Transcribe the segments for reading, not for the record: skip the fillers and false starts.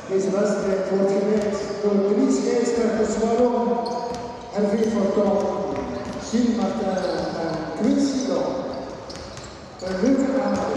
Deze wedstrijd wordt geleid door de politie-scheidsrechters Wallon en Veerforton, Gilles Martin en Quincy Don. Een leuke avond.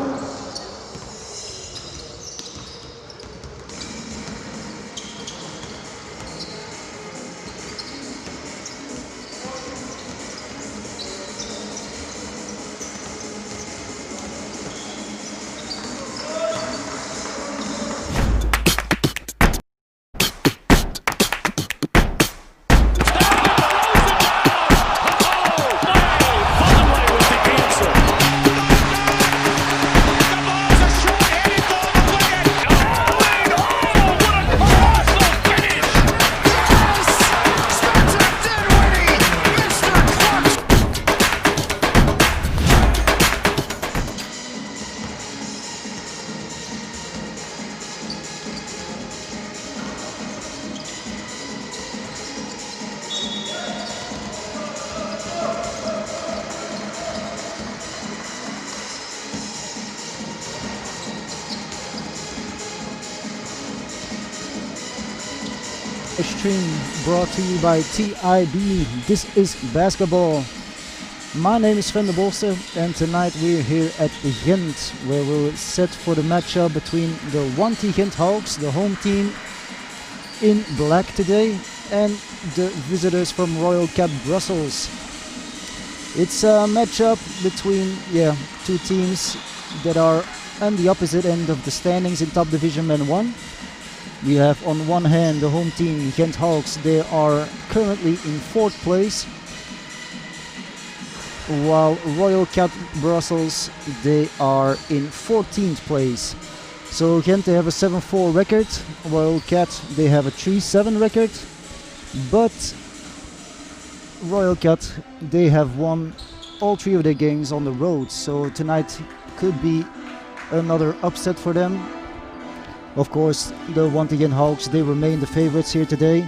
Stream brought to you by TIB. This is basketball. My name is Sven de Bolster, and tonight we're here at Gent, where we're set for the matchup between the Wanty Gent Hawks, the home team in black today, and the visitors from Royal Cap Brussels. It's a matchup between two teams that are on the opposite end of the standings in top division Men 1. We have on one hand the home team Gent Hawks. They are currently in 4th place, while Royal Cap Brussels, they are in 14th place. So Gent, they have a 7-4 record. Royal Cat, they have a 3-7 record. But Royal Cat, they have won all 3 of their games on the road. So tonight could be another upset for them. Of course, the Wanty Gent Hawks, they remain the favorites here today.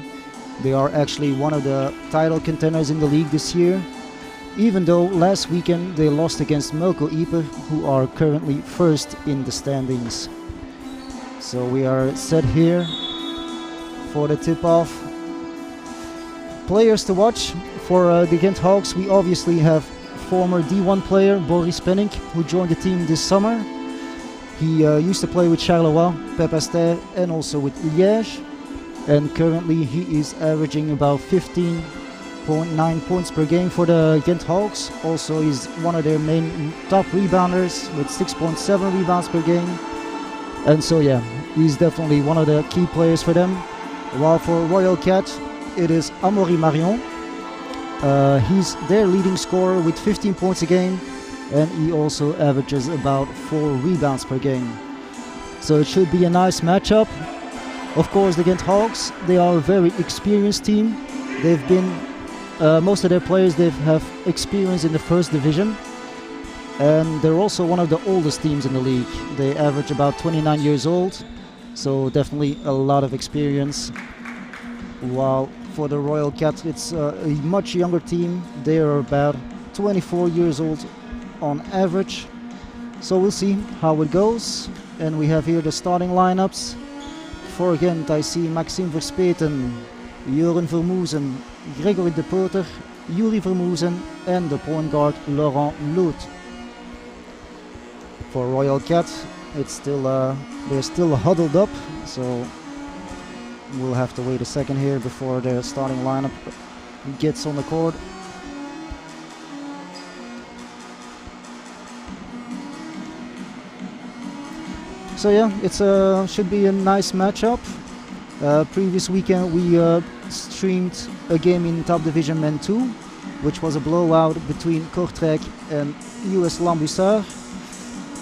They are actually one of the title contenders in the league this year, even though last weekend they lost against Melko Ieper, who are currently 1st in the standings. So we are set here for the tip-off. Players to watch for the Gent Hawks, we obviously have former D1 player Boris Penning, who joined the team this summer. He used to play with Charleroi, Pep Astaire, and also with Liège. And currently he is averaging about 15.9 points per game for the Gent Hawks. Also, he's one of their main top rebounders with 6.7 rebounds per game. And so yeah, he's definitely one of the key players for them. While for Royal Cat, it is Amaury Marion. He's their leading scorer with 15 points a game. And he also averages about 4 rebounds per game. So it should be a nice matchup. Of course, the Gent Hawks, they are a very experienced team. They've been, most of their players, they have experience in the 1st division. And they're also one of the oldest teams in the league. They average about 29 years old. So definitely a lot of experience. While for the Royal Cat, it's a much younger team. They are about 24 years old on average. So we'll see how it goes. And we have here the starting lineups. For Gent, I see Maxime Verspeten, Joren Vermoezen, Gregory de Poter, Yuri Vermoezen, and the point guard Laurent Lout. For Royal Cat, it's still they're still huddled up, so we'll have to wait a second here before their starting lineup gets on the court. So yeah, it's should be a nice matchup. Previous weekend we streamed a game in Top Division Men 2, which was a blowout between Kortrijk and US Lambussard.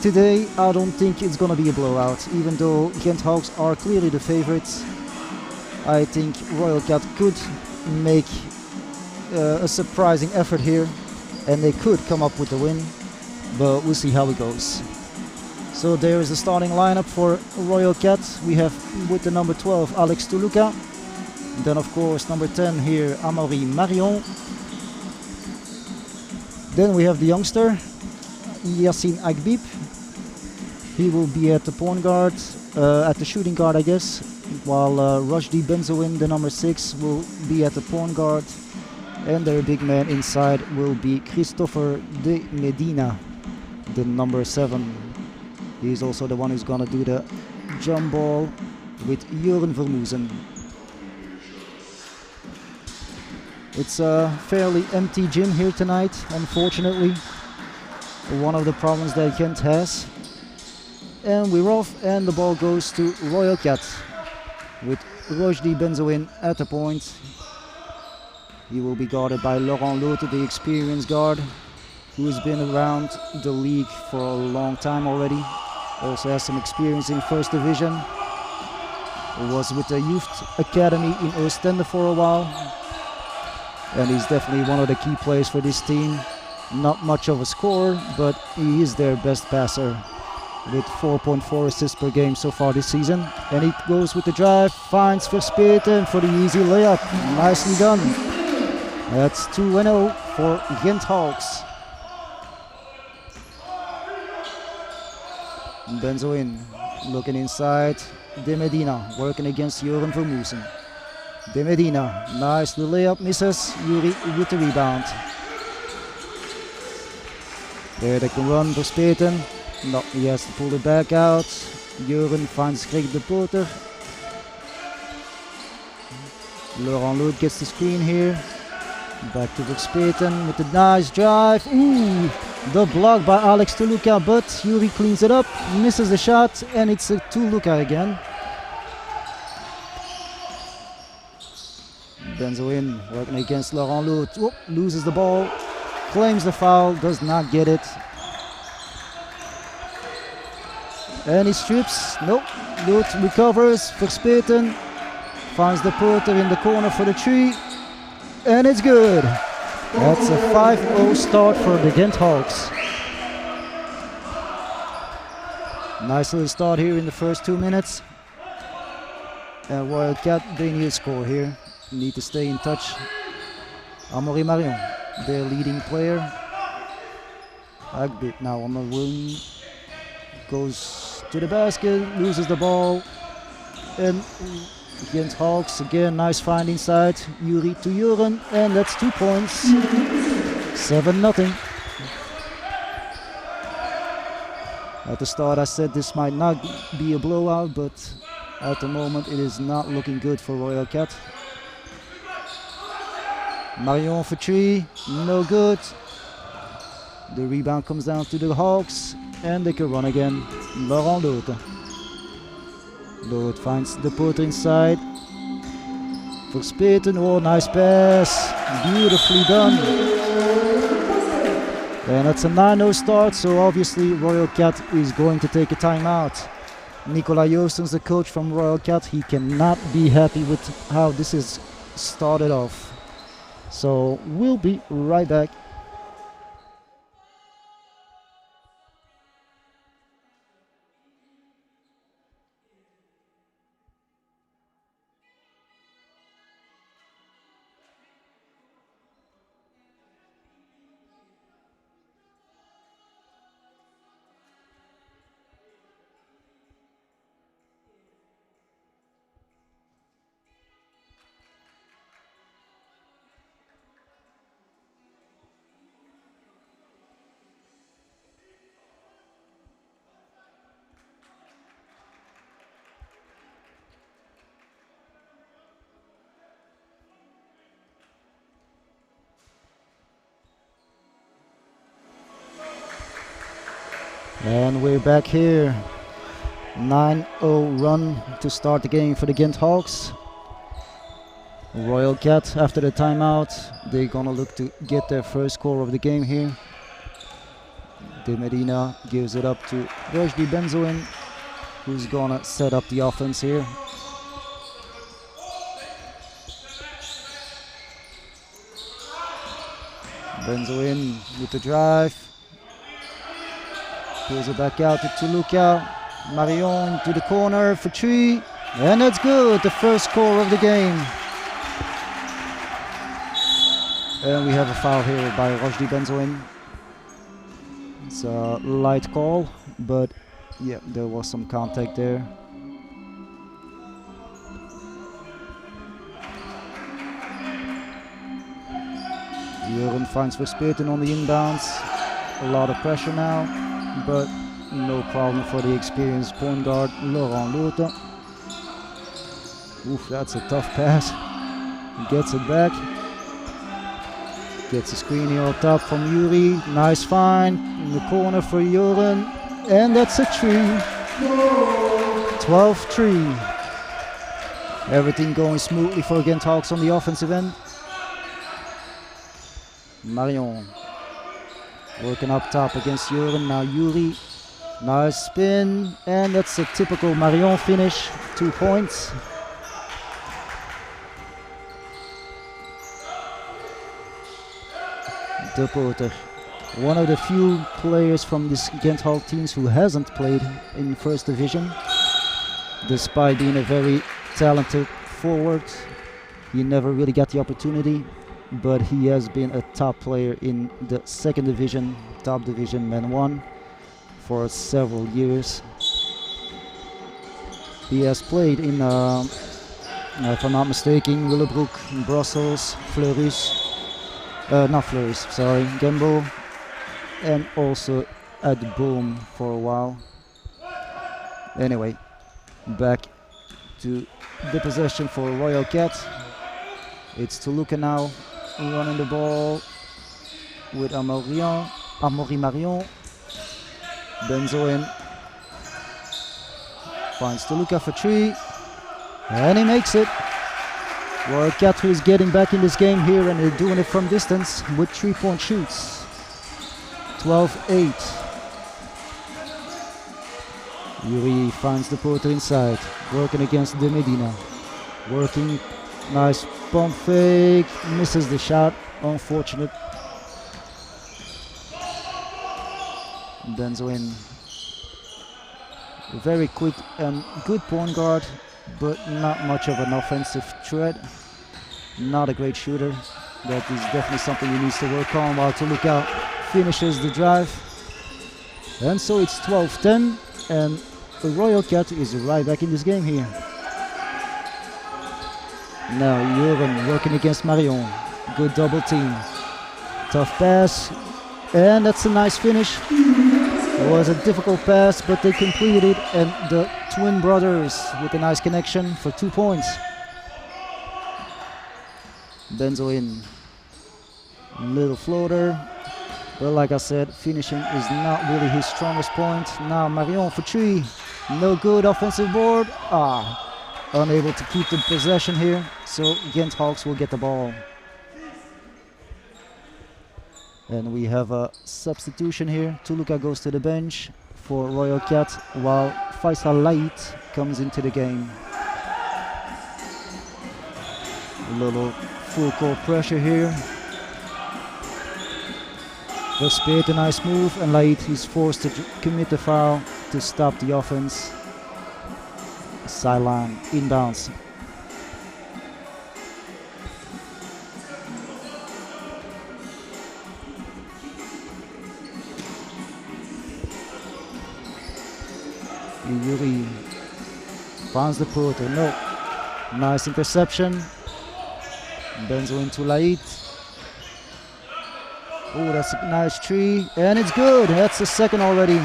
Today I don't think it's gonna be a blowout, even though Gent Hawks are clearly the favorites. I think Royal Cat could make a surprising effort here, and they could come up with the win, but we'll see how it goes. So there is the starting lineup for Royal Cat. We have with the number 12 Alex Tuluka, then of course number 10 here Amaury Marion. Then we have the youngster Yassine Agbib. He will be at the point guard, at the shooting guard I guess, while Rushdie Benzoin, the number 6, will be at the point guard, and their big man inside will be Christopher de Medina, the number 7. He's also the one who's gonna do the jump ball with Jurgen Vermoesen. It's a fairly empty gym here tonight, unfortunately. One of the problems that Gent has. And we're off, and the ball goes to Royal Cat with Rushdie Benzoin at the point. He will be guarded by Laurent Lotte, the experienced guard, who has been around the league for a long time already. Also has some experience in first division. Was with the youth academy in Oostende for a while. And he's definitely one of the key players for this team. Not much of a scorer, but he is their best passer with 4.4 assists per game so far this season. And he goes with the drive, finds Verspeten for the easy layup. Nicely done. That's 2-0 for Gent Hawks. Benzoin looking inside. De Medina working against Jurgen Vermoesen. De Medina, nice little layup, misses. Yuri with the rebound. There they can run Verspeten. No, he has to pull it back out. Jurgen finds Greg de Poter. Laurent Lotte gets the screen here. Back to Verspeten with a nice drive. Ooh, the block by Alex Tuluka, but Yuri cleans it up, misses the shot, and it's a Tuluka again. Benzoin working against Laurent Lotte. Whoop, loses the ball, claims the foul, does not get it. And he strips. Nope. Lotte recovers. Verspeten finds the Porter in the corner for the three. And it's good. That's a 5-0 start for the Gent Hawks. Nice little start here in the first 2 minutes. And Royal Cat, they need a score here. Need to stay in touch. Amaury Marion, their leading player. Agbit now on the wing. Goes to the basket, loses the ball. And Gent Hawks again, nice find inside. Yuri to Jurgen, and that's 2 points. 7-0. At the start I said this might not be a blowout, but at the moment it is not looking good for Royal Cat. Marion for 3, no good. The rebound comes down to the Hawks, and they can run again. Laurent Lotte. Lotte finds the Porter inside. Verspeten, oh nice pass. Beautifully done. And that's a 9-0 start, so obviously Royal Cat is going to take a timeout. Nicola Joostens, the coach from Royal Cat, he cannot be happy with how this is started off. So we'll be right back. And we're back here. 9-0 run to start the game for the Gent Hawks. Royal Cat after the timeout. They're gonna look to get their first score of the game here. De Medina gives it up to Rojdi Benzoin, who's gonna set up the offense here. Benzoin with the drive. Pulls it back out to Tuluca. Marion to the corner for 3. And that's good, the first score of the game. And we have a foul here by Rojdi Benzoin. It's a light call, but yeah, there was some contact there. Jurgen finds Verspeten on the inbounds. A lot of pressure now, but no problem for the experienced point guard, Laurent Lourdes. Oof, that's a tough pass. He gets it back. Gets a screen here on top from Yuri. Nice find in the corner for Jurgen. And that's a 3. 12-3. Everything going smoothly for Gent Hawks on the offensive end. Marion working up top against Jurgen. Now Yuri. Nice spin. And that's a typical Marion finish. 2 points. De Porter, one of the few players from this Gent Hawk teams who hasn't played in first division, despite being a very talented forward. He never really got the opportunity, but he has been a top player in the second division, top division MEN1 for several years. He has played in, if I'm not mistaken, Willebroek, Brussels, Fleurus. Not Fleuris, sorry, Gembo, and also at Boom for a while. Anyway, back to the possession for Royal Cat. It's Tuluca now running the ball with Amaury Marion. Benzoin finds Tuluca for 3, and he makes it. Royal Cat, who is getting back in this game here, and they're doing it from distance with 3-point shoots. 12-8. Yuri finds the Porter inside, working against De Medina. Working, nice pump fake, misses the shot, unfortunate. Benzoin, very quick and good point guard, but not much of an offensive threat. Not a great shooter. That is definitely something he needs to work on, while Tuluca finishes the drive. And so it's 12-10, and the Royal Cat is right back in this game here. Now Jurgen working against Marion. Good double team. Tough pass, and that's a nice finish. It was a difficult pass, but they completed it, and the twin brothers with a nice connection for 2 points. Benzoin, little floater, but like I said, finishing is not really his strongest point. Now Marion for 3, no good, offensive board. Unable to keep the possession here, so Gent Hawks will get the ball. And we have a substitution here. Tuluca goes to the bench for Royal Cat, while Faisal Light comes into the game. A little full court pressure here. Verspeten, a nice move, and Light is forced to commit the foul to stop the offense. Sideline inbounds. Yuri finds the Porter. No. Nice interception. Benzoin to Laït. Oh, that's a nice 3. And it's good. That's the second already.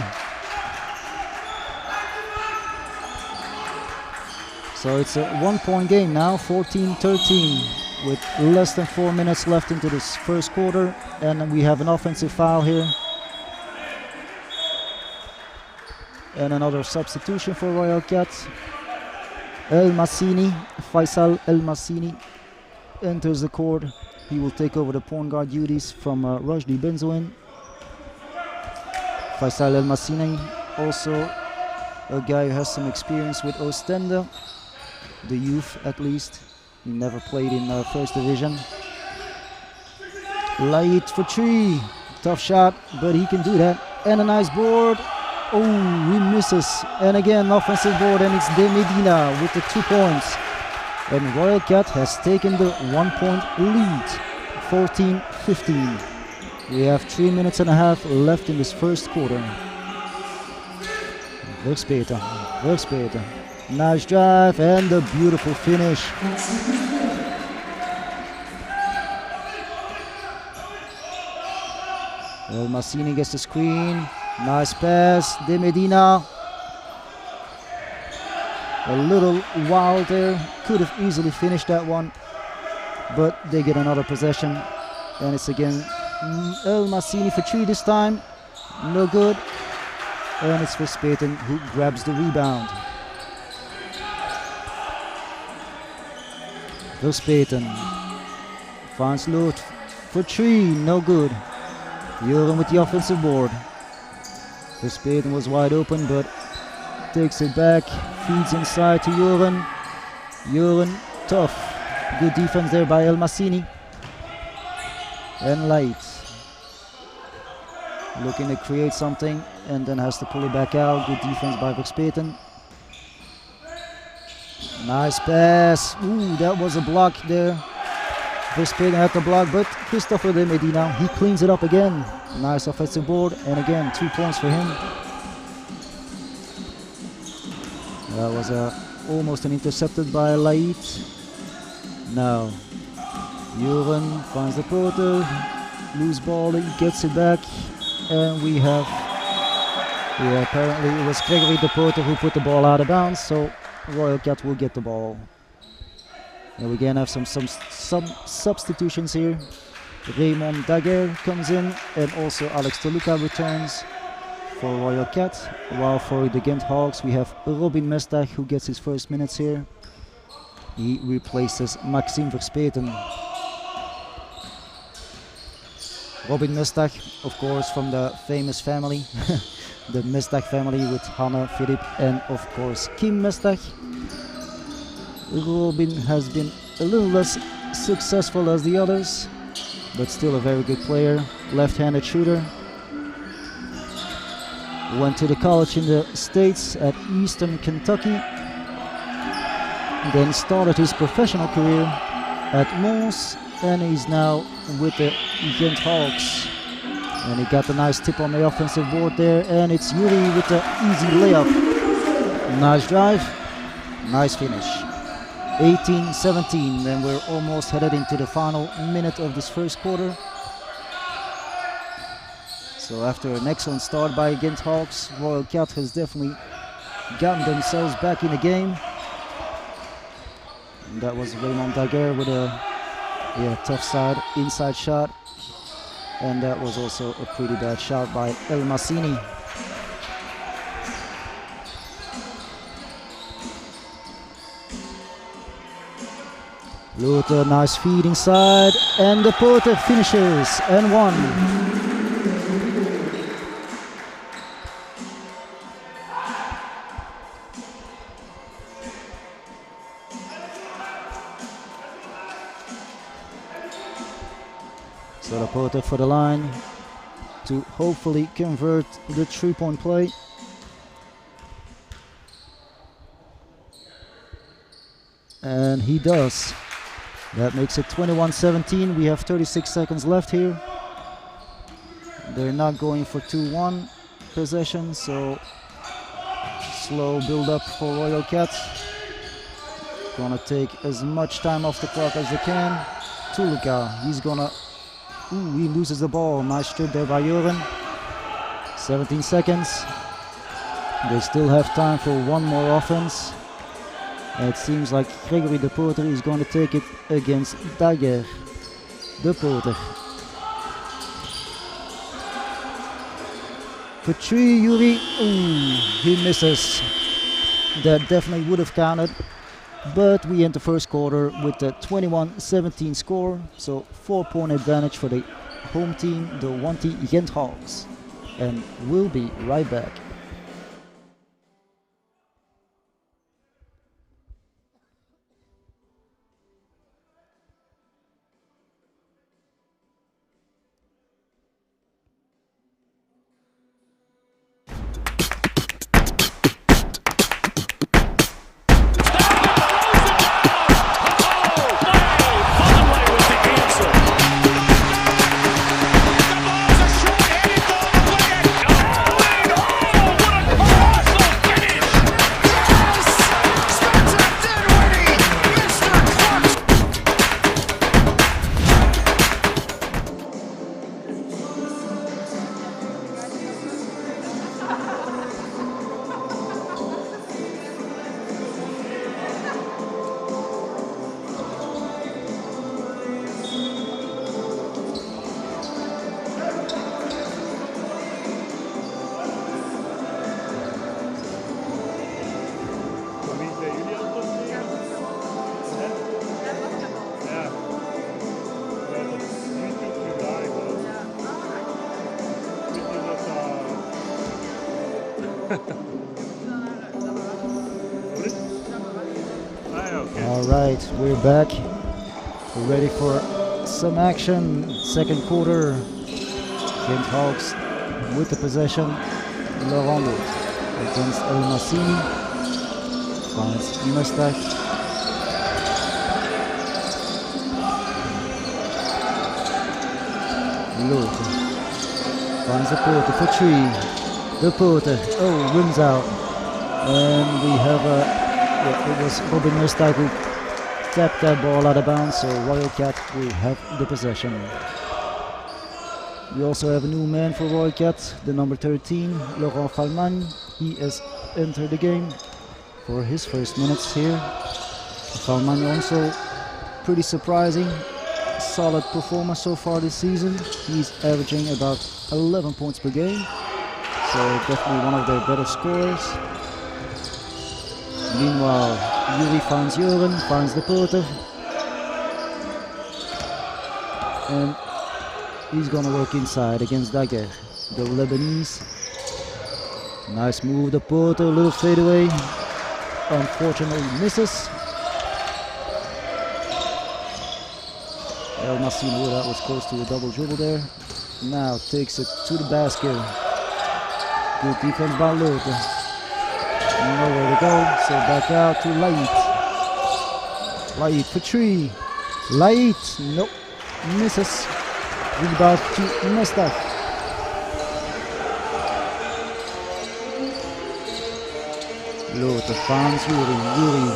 So it's a 1-point game now, 14-13, with less than 4 minutes left into this first quarter. And we have an offensive foul here. And another substitution for Royal Cat. Faisal El Massini enters the court. He will take over the point guard duties from Rajdi Benzoin. Faisal El Massini, also a guy who has some experience with Oostende, the youth at least. He never played in first division. Light for three. Tough shot, but he can do that. And a nice board. Oh, he misses. And again, offensive board, and it's De Medina with the 2 points. And Royal Cat has taken the 1 point lead, 14-15. We have 3 minutes and a half left in this first quarter. Verspeten. Nice drive and a beautiful finish. El Massini gets the screen. Nice pass, De Medina. A little wild there. Could have easily finished that one. But they get another possession. And it's again El Massini for three this time. No good. And it's Verspeten who grabs the rebound. Verspeten finds Loot for three. No good. Joren with the offensive board. Verspeten was wide open, but takes it back, feeds inside to Joren. Joren, tough. Good defense there by El Massini. And Light. Looking to create something and then has to pull it back out. Good defense by Verspeten. Nice pass. Ooh, that was a block there. Verspeten had the block, but Christopher De Medina, he cleans it up again. Nice offensive board, and again 2 points for him. That was almost an intercepted by Lait. Now, Joren finds the Porter, loose ball, he gets it back, and we have, apparently it was Gregory De Porter who put the ball out of bounds, so Royal Cat will get the ball. And we again have some substitutions here. Raymond Daguerre comes in, and also Alex Toluca returns for Royal Cat. While for the Gent Hawks we have Robin Mestag who gets his first minutes here. He replaces Maxime Verspeten. Robin Mestag, of course, from the famous family, the Mestag family with Hanne, Philip, and of course Kim Mestag. Robin has been a little less successful as the others, but still a very good player, left-handed shooter. Went to the college in the States at Eastern Kentucky. Then started his professional career at Mons, and he's now with the Gent Hawks. And he got a nice tip on the offensive board there, and it's Yuri with the easy layup. Nice drive, nice finish. 18-17, and we're almost headed into the final minute of this first quarter. So after an excellent start by Gent Hawks, Royal Cat has definitely gotten themselves back in the game. And that was Raymond Daguerre with a tough side, inside shot. And that was also a pretty bad shot by El Massini. Luther, nice feed inside, and the Porter finishes and one. So the Porter for the line to hopefully convert the three-point play. And he does. That makes it 21-17. We have 36 seconds left here. They're not going for 2-1 possession, so slow build up for Royal Cat. Gonna take as much time off the clock as they can. Tuluka, he's gonna, he loses the ball. Nice strip there by Joren. 17 seconds. They still have time for one more offense. It seems like Gregory De Porter is going to take it against Daguerre. De Porter. for three, Yuri. Ooh, he misses. That definitely would have counted. But we end the first quarter with a 21-17 score. So 4-point advantage for the home team, the Wanty Gent Hawks. And we'll be right back. Alright, we're back. We're ready for some action. Second quarter. Gent Hawks with the possession. Laurent against El Massini. Finds Mustak. Look. Finds the Porter for three. The Porter, rims out. And we have it was Robin Mustak who tapped that ball out of bounds, so Wildcat will have the possession. We also have a new man for Wildcat, the number 13, Laurent Falman. He has entered the game for his first minutes here. Falman also pretty surprising, solid performer so far this season. He's averaging about 11 points per game, so definitely one of their better scorers. Meanwhile, Yuri finds Joren, finds the Porter. And he's gonna work inside against Daguerre, the Lebanese. Nice move, the Porter, a little fadeaway. Unfortunately misses. El Massino, that was close to a double dribble there. Now takes it to the basket. Good defense by Lothar. Nowhere to go, so back out to Lait. Lait for three. Lait, nope, misses. Rebound to Mustak. Lothar finds Yuri. Yuri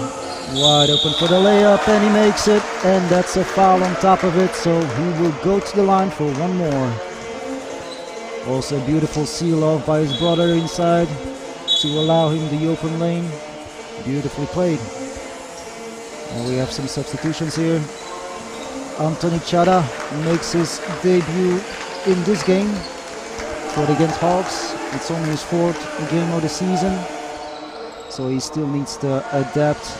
wide open for the layup, and he makes it. And that's a foul on top of it, so he will go to the line for one more. Also a beautiful seal off by his brother inside to allow him the open lane. Beautifully played. And we have some substitutions here. Anthony Chada makes his debut in this game for the Gent Hawks. It's only his fourth game of the season, so he still needs to adapt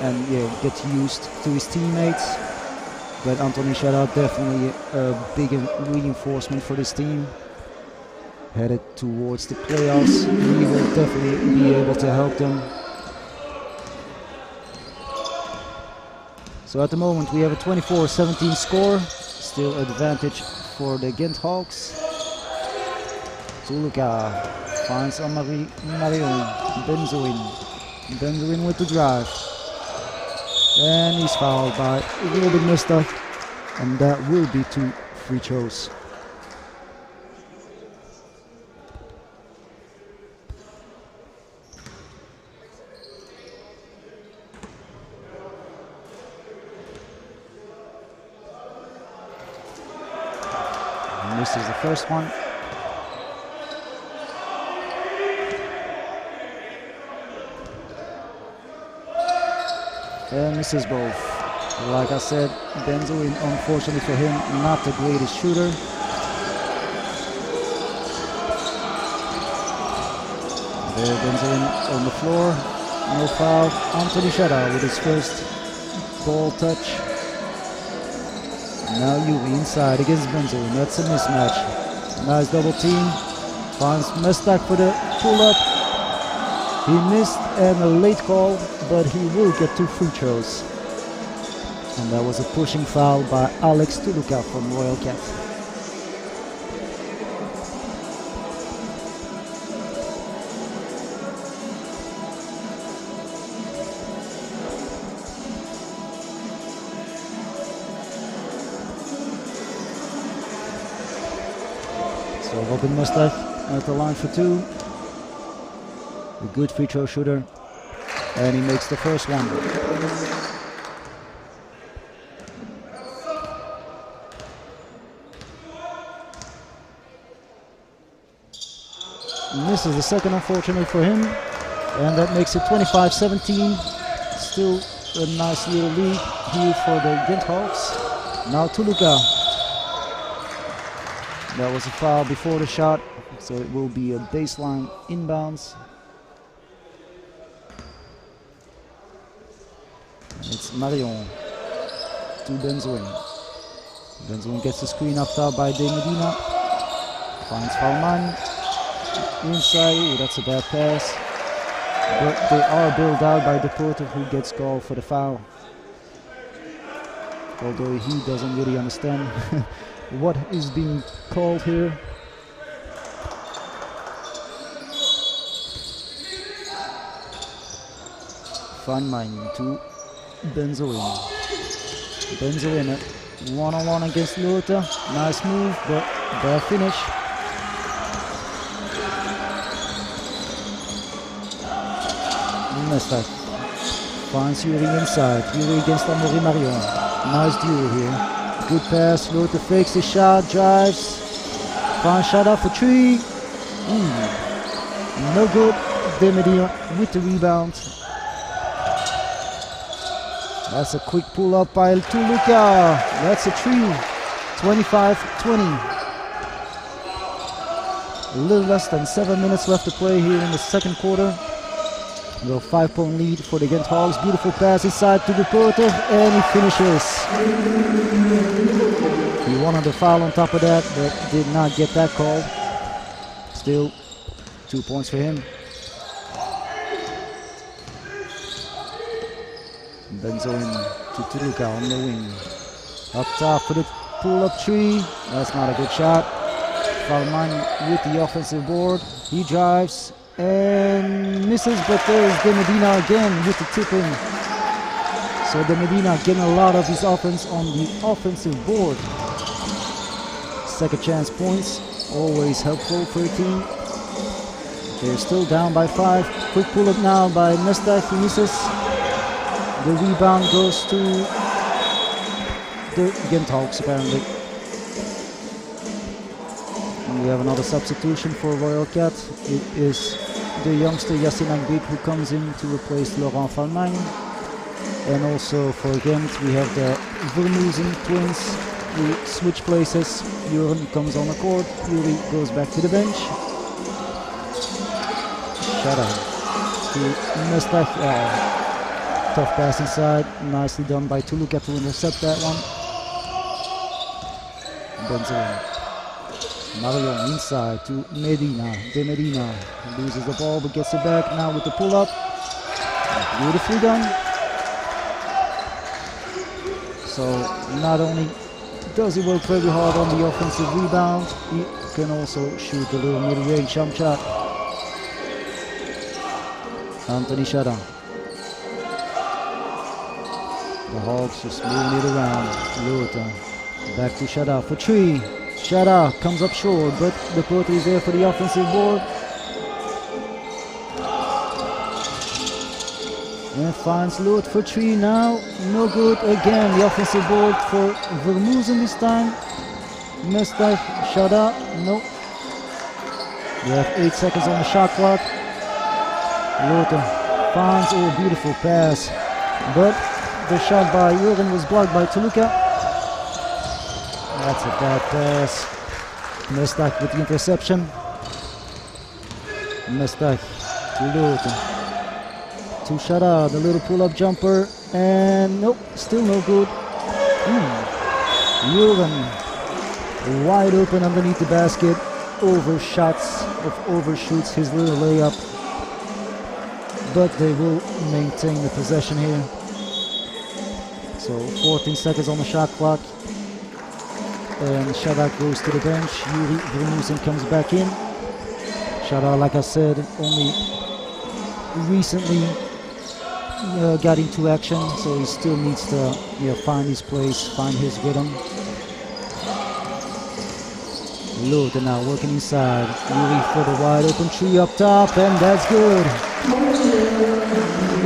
and get used to his teammates. But Anthony Chada definitely a big reinforcement for this team. Headed towards the playoffs, he will definitely be able to help them. So at the moment we have a 24-17 score, still advantage for the Gent Hawks. Tuluka finds Marion, Benzoin with the drive. And he's fouled by Robin Mustak, and that will be 2 free throws. Misses the first one. And misses both. Like I said, Benzoin, unfortunately for him, not the greatest shooter. There Benzoin on the floor. No foul. Anthony Shada with his first ball touch. Now Yuri inside against Benzoin. That's a mismatch. Nice double team. Finds Mestak for the pull-up. He missed and a late call, but he will get 2 free throws. And that was a pushing foul by Alex Tuluka from Royal Cat. So Robin Mestak at the line for 2. A good free throw shooter. And he makes the first one. Misses the second, unfortunately for him, and that makes it 25-17. Still a nice little lead here for the Gent Hawks. Now Tuluka. That was a foul before the shot, so it will be a baseline inbounds. And it's Marion to Benzoin. Benzoin gets the screen up top by De Medina. Finds Valman. Inside, ooh, that's a bad pass. But they are bailed out by the Porter, who gets called for the foul. Although he doesn't really understand what is being called here. Van Mijn to Benzoin. Benzoin one-on-one against Lota. Nice move, but bad finish. Mestak finds Yuri inside. Yuri against Amaury Marion. Nice duel here. Good pass. Lota fakes the shot, drives. Finds shot up for 3. No good. De Medina with the rebound. That's a quick pull up by Tuluka. That's a 3. 25-20. A little less than 7 minutes left to play here in the second quarter. A 5-point lead for the Gent Hawks. Beautiful pass inside to the Porter, and he finishes. He wanted a foul on top of that, but did not get that call. Still 2 points for him. Benzoin to Tuluka on the wing. Up top for the pull-up 3. That's not a good shot. Valman with the offensive board. He drives and misses, but there's De Medina again with the tipping. So De Medina getting a lot of his offense on the offensive board. Second chance points, always helpful for a team. They're still down by 5. Quick pull-up now by Mestak, he misses. The rebound goes to the Gent Hawks apparently. And we have another substitution for Royal Cat. It is the youngster Yassine Agbib who comes in to replace Laurent Van Mijn. And also for Gent we have the Vermoesen twins who switch places. Joren comes on the court, Yuri goes back to the bench. Shout out to Mestak. Tough pass inside, nicely done by Tuluka to intercept that one. Benzoin. Marion inside to Medina. De Medina loses the ball but gets it back now with the pull-up. Beautifully done. So not only does he work very hard on the offensive rebound, he can also shoot a little mid-range jump shot. Anthony Shada. The Hawks just moving it around. Lota back to Shada for 3. Shada comes up short, but the Porter is there for the offensive board. And finds Lot for 3 now. No good again. The offensive board for Vermoesen this time. Mestak, Shada, no. We have 8 seconds on the shot clock. Lota finds, oh, beautiful pass. But the shot by Joren was blocked by Tuluka. That's a bad pass. Mestak with the interception. Mestak To Shara, the little pull-up jumper, and nope, still no good. Jurgen wide open underneath the basket, overshoots his little layup, but they will maintain the possession here. So 14 seconds on the shot clock, and Shara goes to the bench. Yuri Vermusen comes back in. Shara, like I said, only recently got into action, so he still needs to find his place, find his rhythm. Lute now working inside. Yuri for the wide open three up top, and that's good.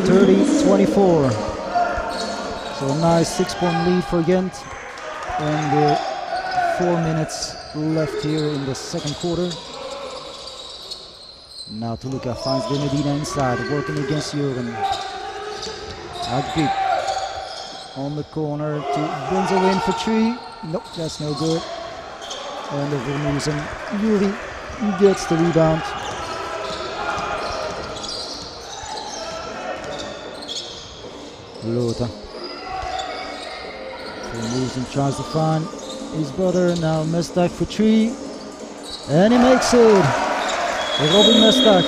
30-24. So a nice 6-point lead for Gent, and 4 minutes left here in the second quarter. Now Toluca finds the Medina inside, working against Jurgen. Agbik on the corner to Benzo in for three. Nope, that's no good. And the Vermusen, Yuri gets the rebound. Lota. Vermusen tries to find his brother. Now Mestak for three. And he makes it. Robin Mestak.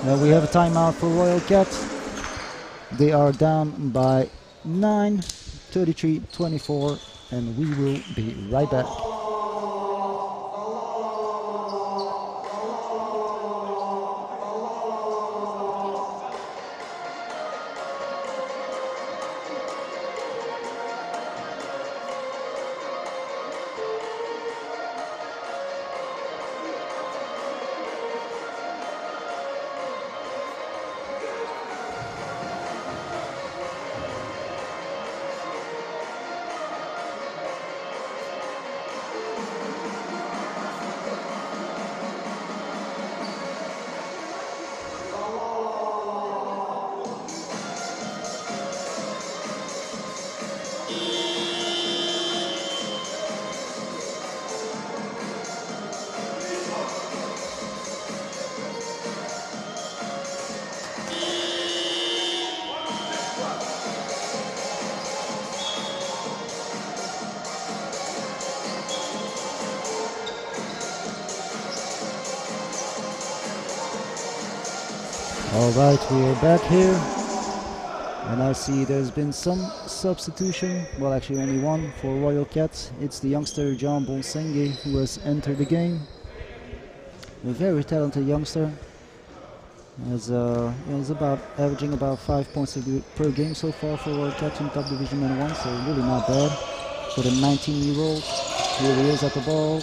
Now we have a timeout for Royal Cat. They are down by 9, 33-24, and we will be right back. Alright, we are back here, and I see there's been some substitution, well actually only one for Royal Cat. It's the youngster John Bonsenge who has entered the game. A very talented youngster. He's about averaging about 5 points per game so far for Royal Cat in Top Division Men1, so really not bad for the 19-year-old. Here he is at the ball.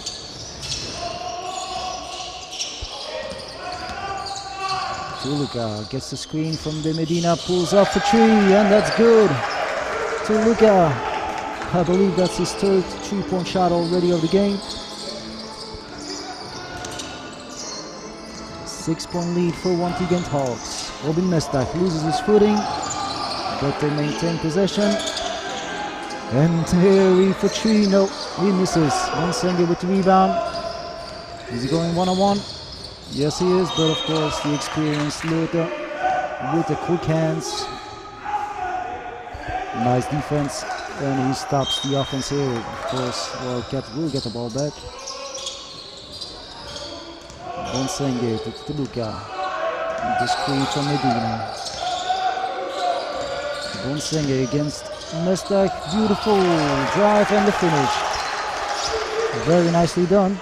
Toluca gets the screen from De Medina, pulls up for three, and that's good. Toluca, I believe that's his third 3-point shot already of the game. 6-point lead for Wanty Gent Hawks. Robin Mestak loses his footing, but they maintain possession. And Terry for three, no, he misses. Bonsenge with the rebound. Is he going one-on-one? Yes, he is, but of course the experienced Luther with the quick hands. Nice defense, and he stops the offense here. Of course, Royal Cat will get the ball back. Bonsenge to Toluca. The screen from Medina. Bonsenge against Mestak. Beautiful drive and the finish. Very nicely done.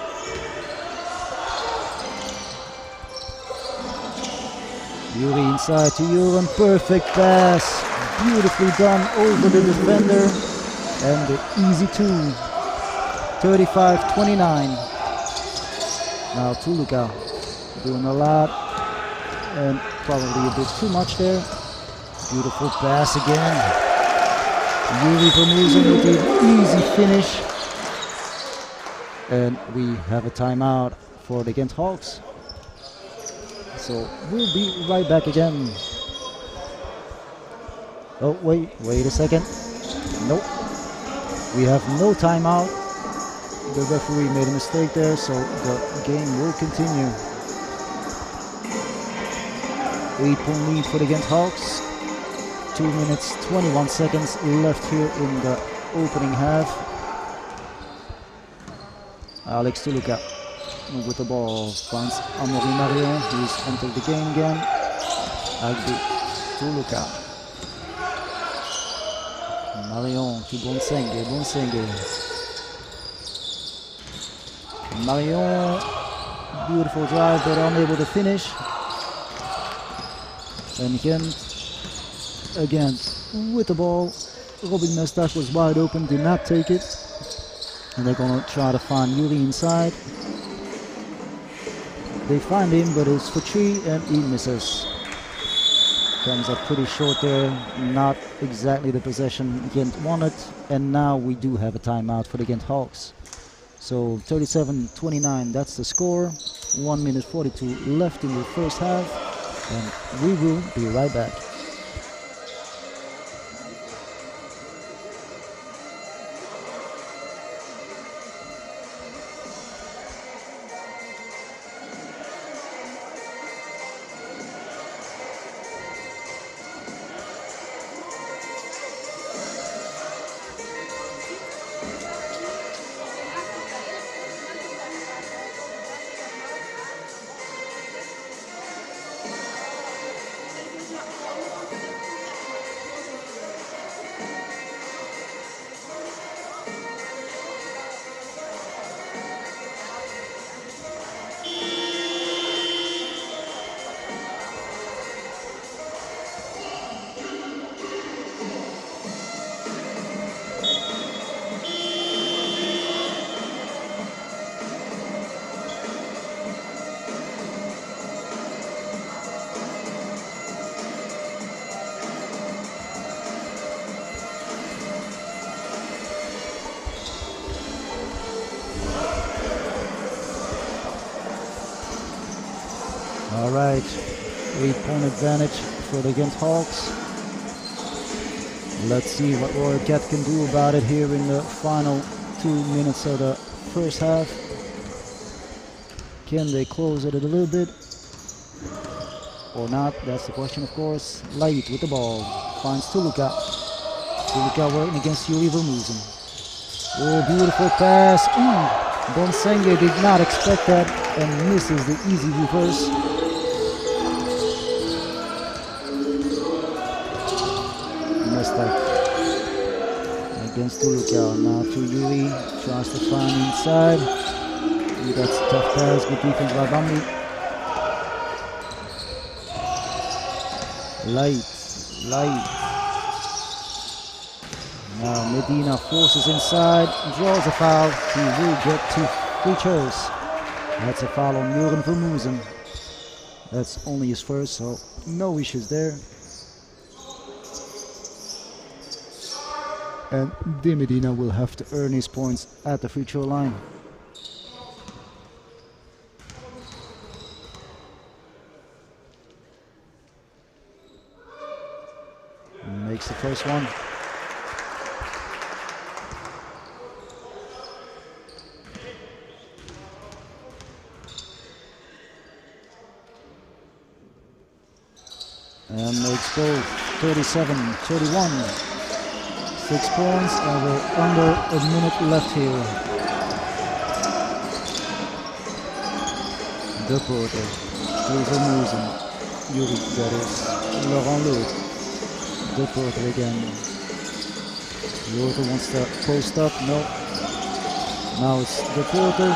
Yuri inside to Jurgen, perfect pass, beautifully done over the defender, and the easy two, 35-29. Now Toluca doing a lot, and probably a bit too much there. Beautiful pass again. Yuri Vermusen with the easy finish, and we have a timeout for the Gent Hawks. So we'll be right back again. Oh, wait a second. Nope. We have no timeout. The referee made a mistake there, so the game will continue. 8-point lead for the Gent Hawks. 2 minutes 21 seconds left here in the opening half. Alex Tuluka with the ball finds Amaury Marion, who's entered the game again. Agbe Tuluka. Marion to Bonsenge. Marion, beautiful drive but unable to finish. And Gent again with the ball. Robin Mestak was wide open, did not take it. And they're gonna try to find Yuri inside. They find him, but it's for 3 and he misses. Comes up pretty short there, not exactly the possession Gent wanted. And now we do have a timeout for the Gent Hawks. So 37-29, that's the score. 1 minute 42 left in the first half. And we will be right back. All right, 8-point advantage for the Gent Hawks. Let's see what Royal Cat can do about it here in the final 2 minutes of the first half. Can they close it a little bit or not? That's the question, of course. Light with the ball, finds Tuluka. Tuluka working against Yuri Vermusen. Oh, beautiful pass. Bonsenge did not expect that and misses the easy reverse. Against Tuluka, now to Yuri, tries to find inside. That's a tough pass, good defense by Bambi. Light. Now Medina forces inside, draws a foul. He will get 2 free throws. That's a foul on Joren Vermusen. That's only his first, so no issues there. And De Medina will have to earn his points at the free throw line. Makes the first one. And makes both. 37-31. 6 points, and we're under a minute left here. De Porter, Vermusen, Yuri, that is Laurent Lood. De Porter again. Lothar wants to post up, no. Now it's De Porter,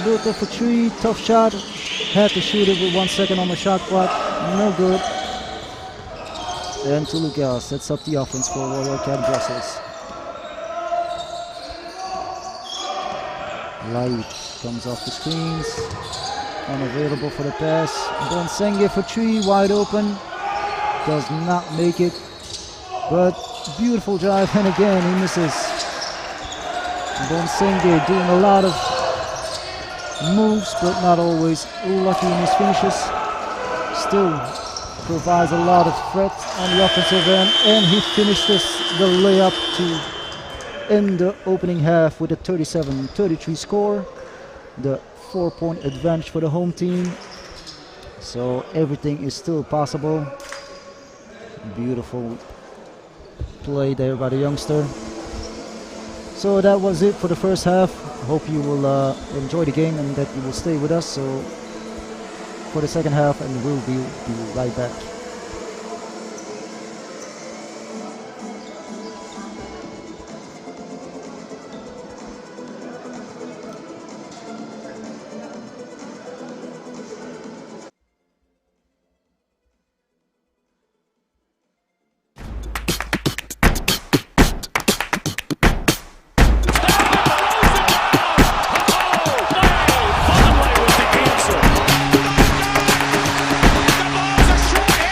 Lothar for 3, tough shot. Had to shoot it with 1 second on the shot clock, no good. And Tuluka sets up the offense for Royal Cat Brussels. Light comes off the screens, unavailable for the pass. Bonsenge for 3, wide open, does not make it, but beautiful drive, and again he misses. Bonsenge doing a lot of moves, but not always lucky in his finishes. Still provides a lot of threat on the offensive end, and he finishes the layup to end the opening half with a 37-33 score. The 4-point advantage for the home team. So everything is still possible. Beautiful play there by the youngster. So that was it for the first half. Hope you will enjoy the game and that you will stay with us. So for the second half, and we'll be right back. Short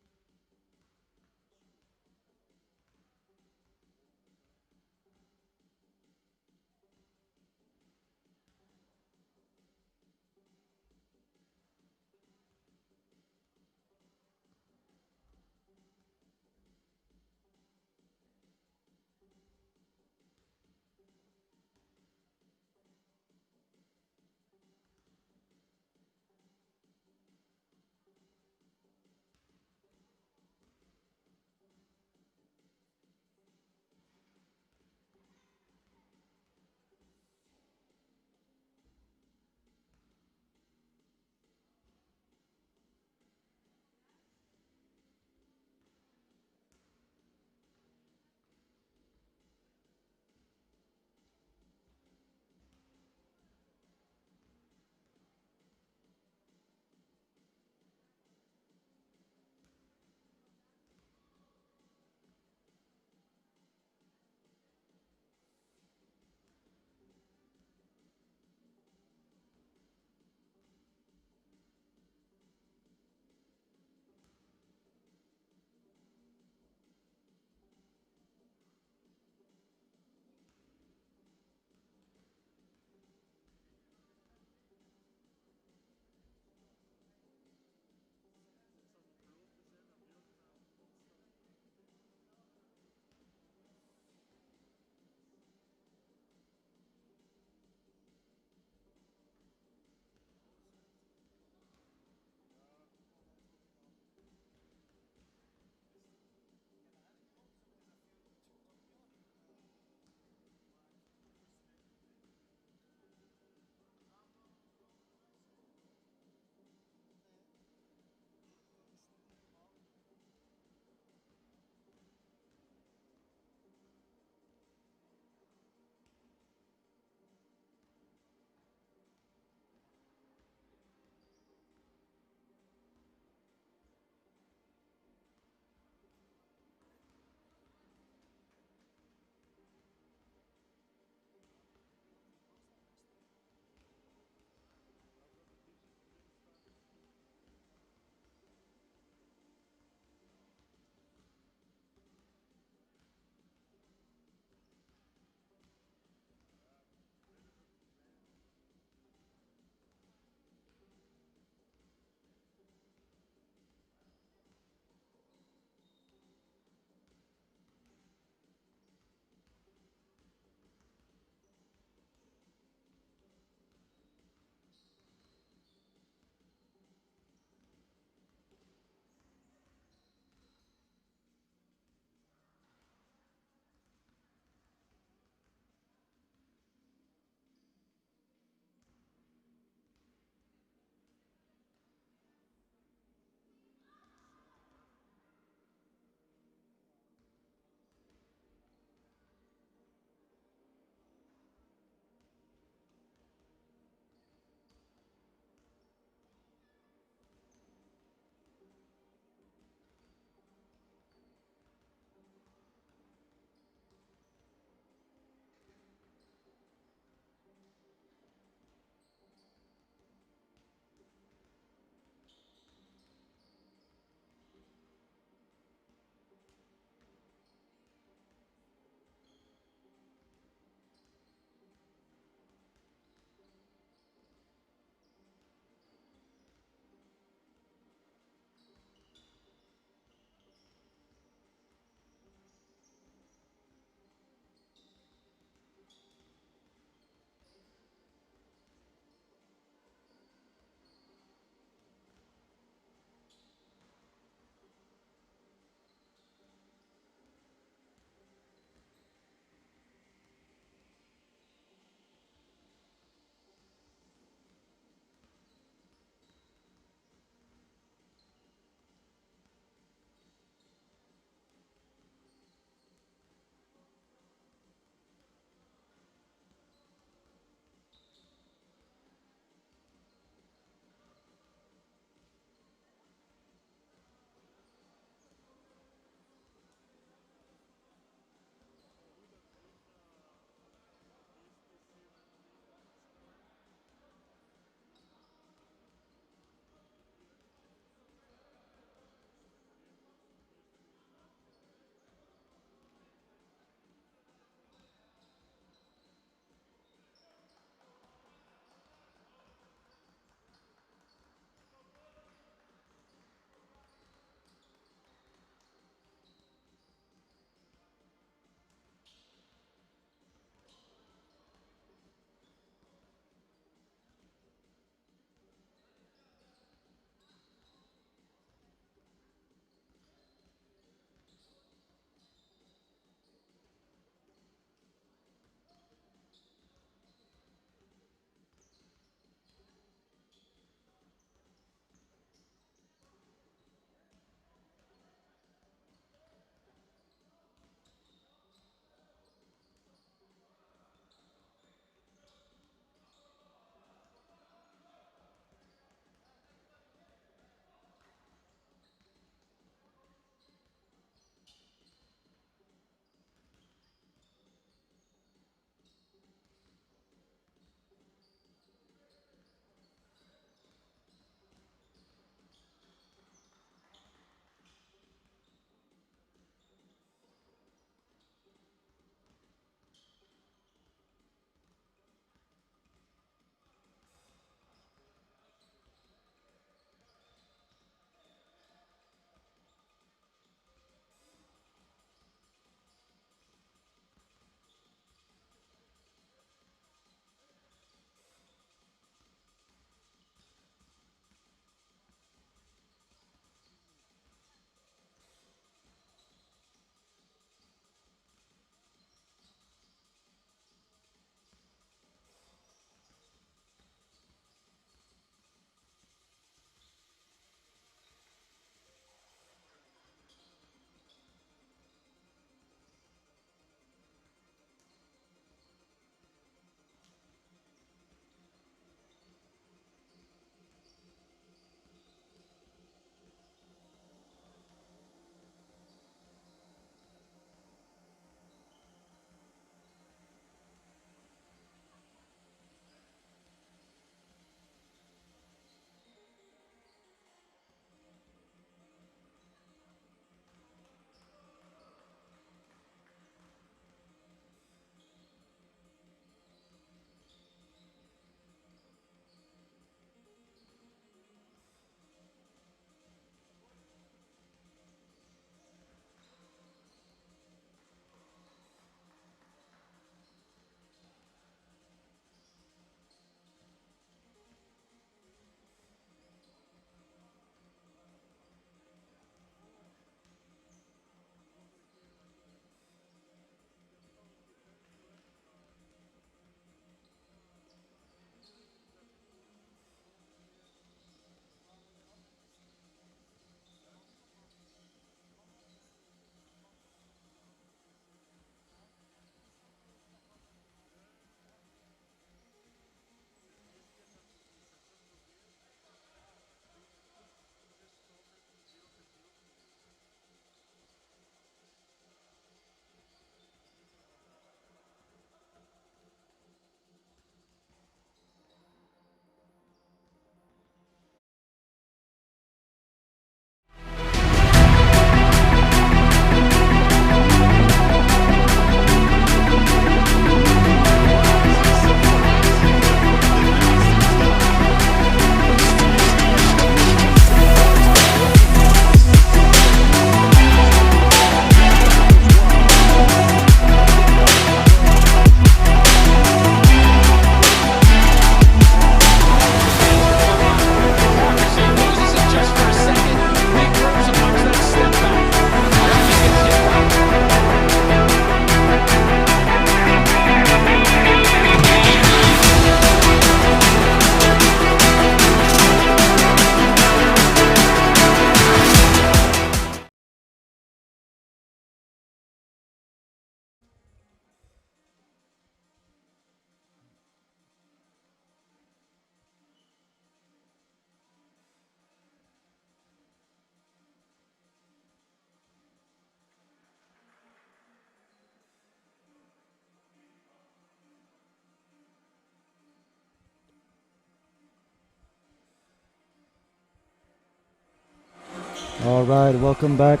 Alright, welcome back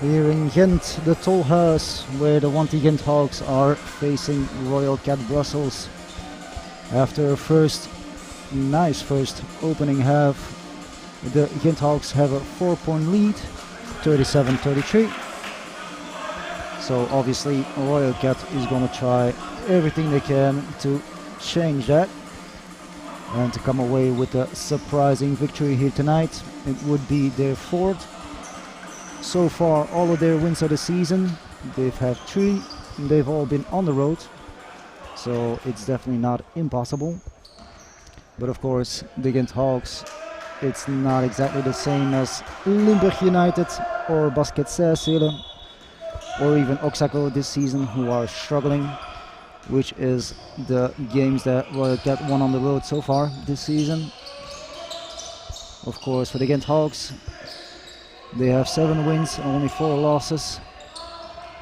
here in Gent, the Toll House, where the Wanty Gent Hawks are facing Royal Cat Brussels. After a nice first opening half, the Gent Hawks have a 4-point lead, 37-33. So obviously Royal Cat is going to try everything they can to change that and to come away with a surprising victory here tonight. It would be their fourth. So far, all of their wins of the season, they've had 3, and they've all been on the road. So it's definitely not impossible. But of course, the Gent Hawks, it's not exactly the same as Limburg United or Basket Cerselen or even Oaxaco this season, who are struggling, which is the games that Royal Cat won on the road so far this season. Of course, for the Gent Hawks, they have 7 wins and only 4 losses,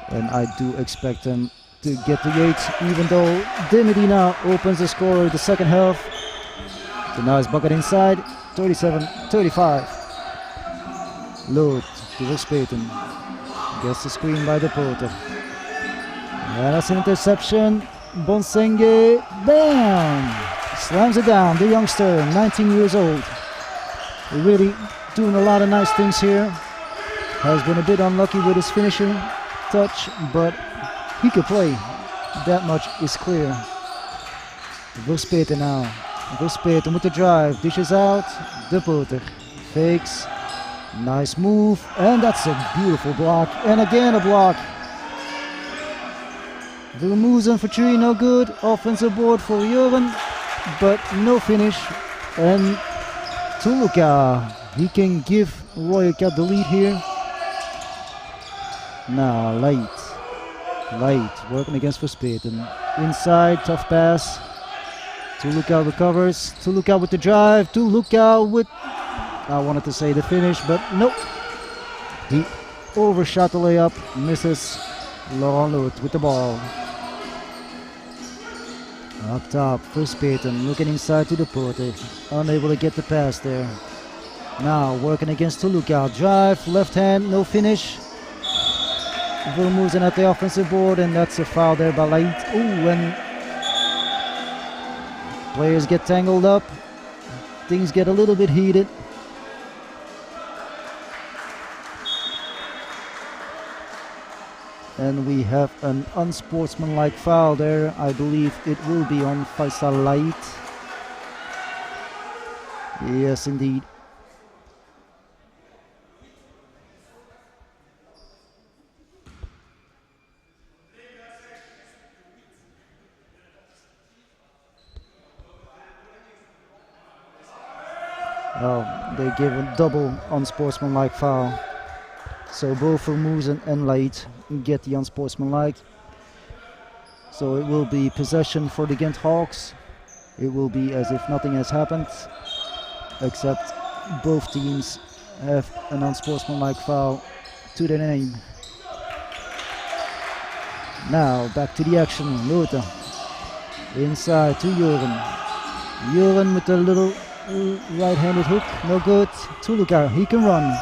and I do expect them to get to 8, even though De Medina opens the score in the second half. The nice bucket inside, 37-35. Load to Verspeten. Gets the screen by the Porter. And that's an interception. Bonsenge, bam! Slams it down, the youngster, 19 years old. Really doing a lot of nice things here. Has been a bit unlucky with his finishing touch, but he could play. That much is clear. Verspeten now. Verspeten with the drive, dishes out. De Porter fakes. Nice move, and that's a beautiful block. And again a block. Vermoesen for 3, no good. Offensive board for Joren, but no finish. And Tuluka, he can give Royal Cat the lead here. Now Light working against Verspeten. Inside, tough pass. Tuluka recovers. Tuluka with the drive. Tuluka with, I wanted to say the finish, but nope. He overshot the layup, misses. Laurent Loot with the ball. Up top, Verspeten looking inside to the Porter. Unable to get the pass there. Now working against Tuluka. Drive, left hand, no finish. Vermoesen at the offensive board, and that's a foul there by Light. Ooh, and players get tangled up. Things get a little bit heated. And we have an unsportsmanlike foul there. I believe it will be on Faisal Light. Yes, indeed. Oh, they give a double unsportsmanlike foul. So both Vermoesen and Light get the unsportsmanlike. So it will be possession for the Gent Hawks. It will be as if nothing has happened, except both teams have an unsportsmanlike foul to their name. Now back to the action. Lothar inside to Joren. Joren with a little right-handed hook, no good. Tuluka, he can run.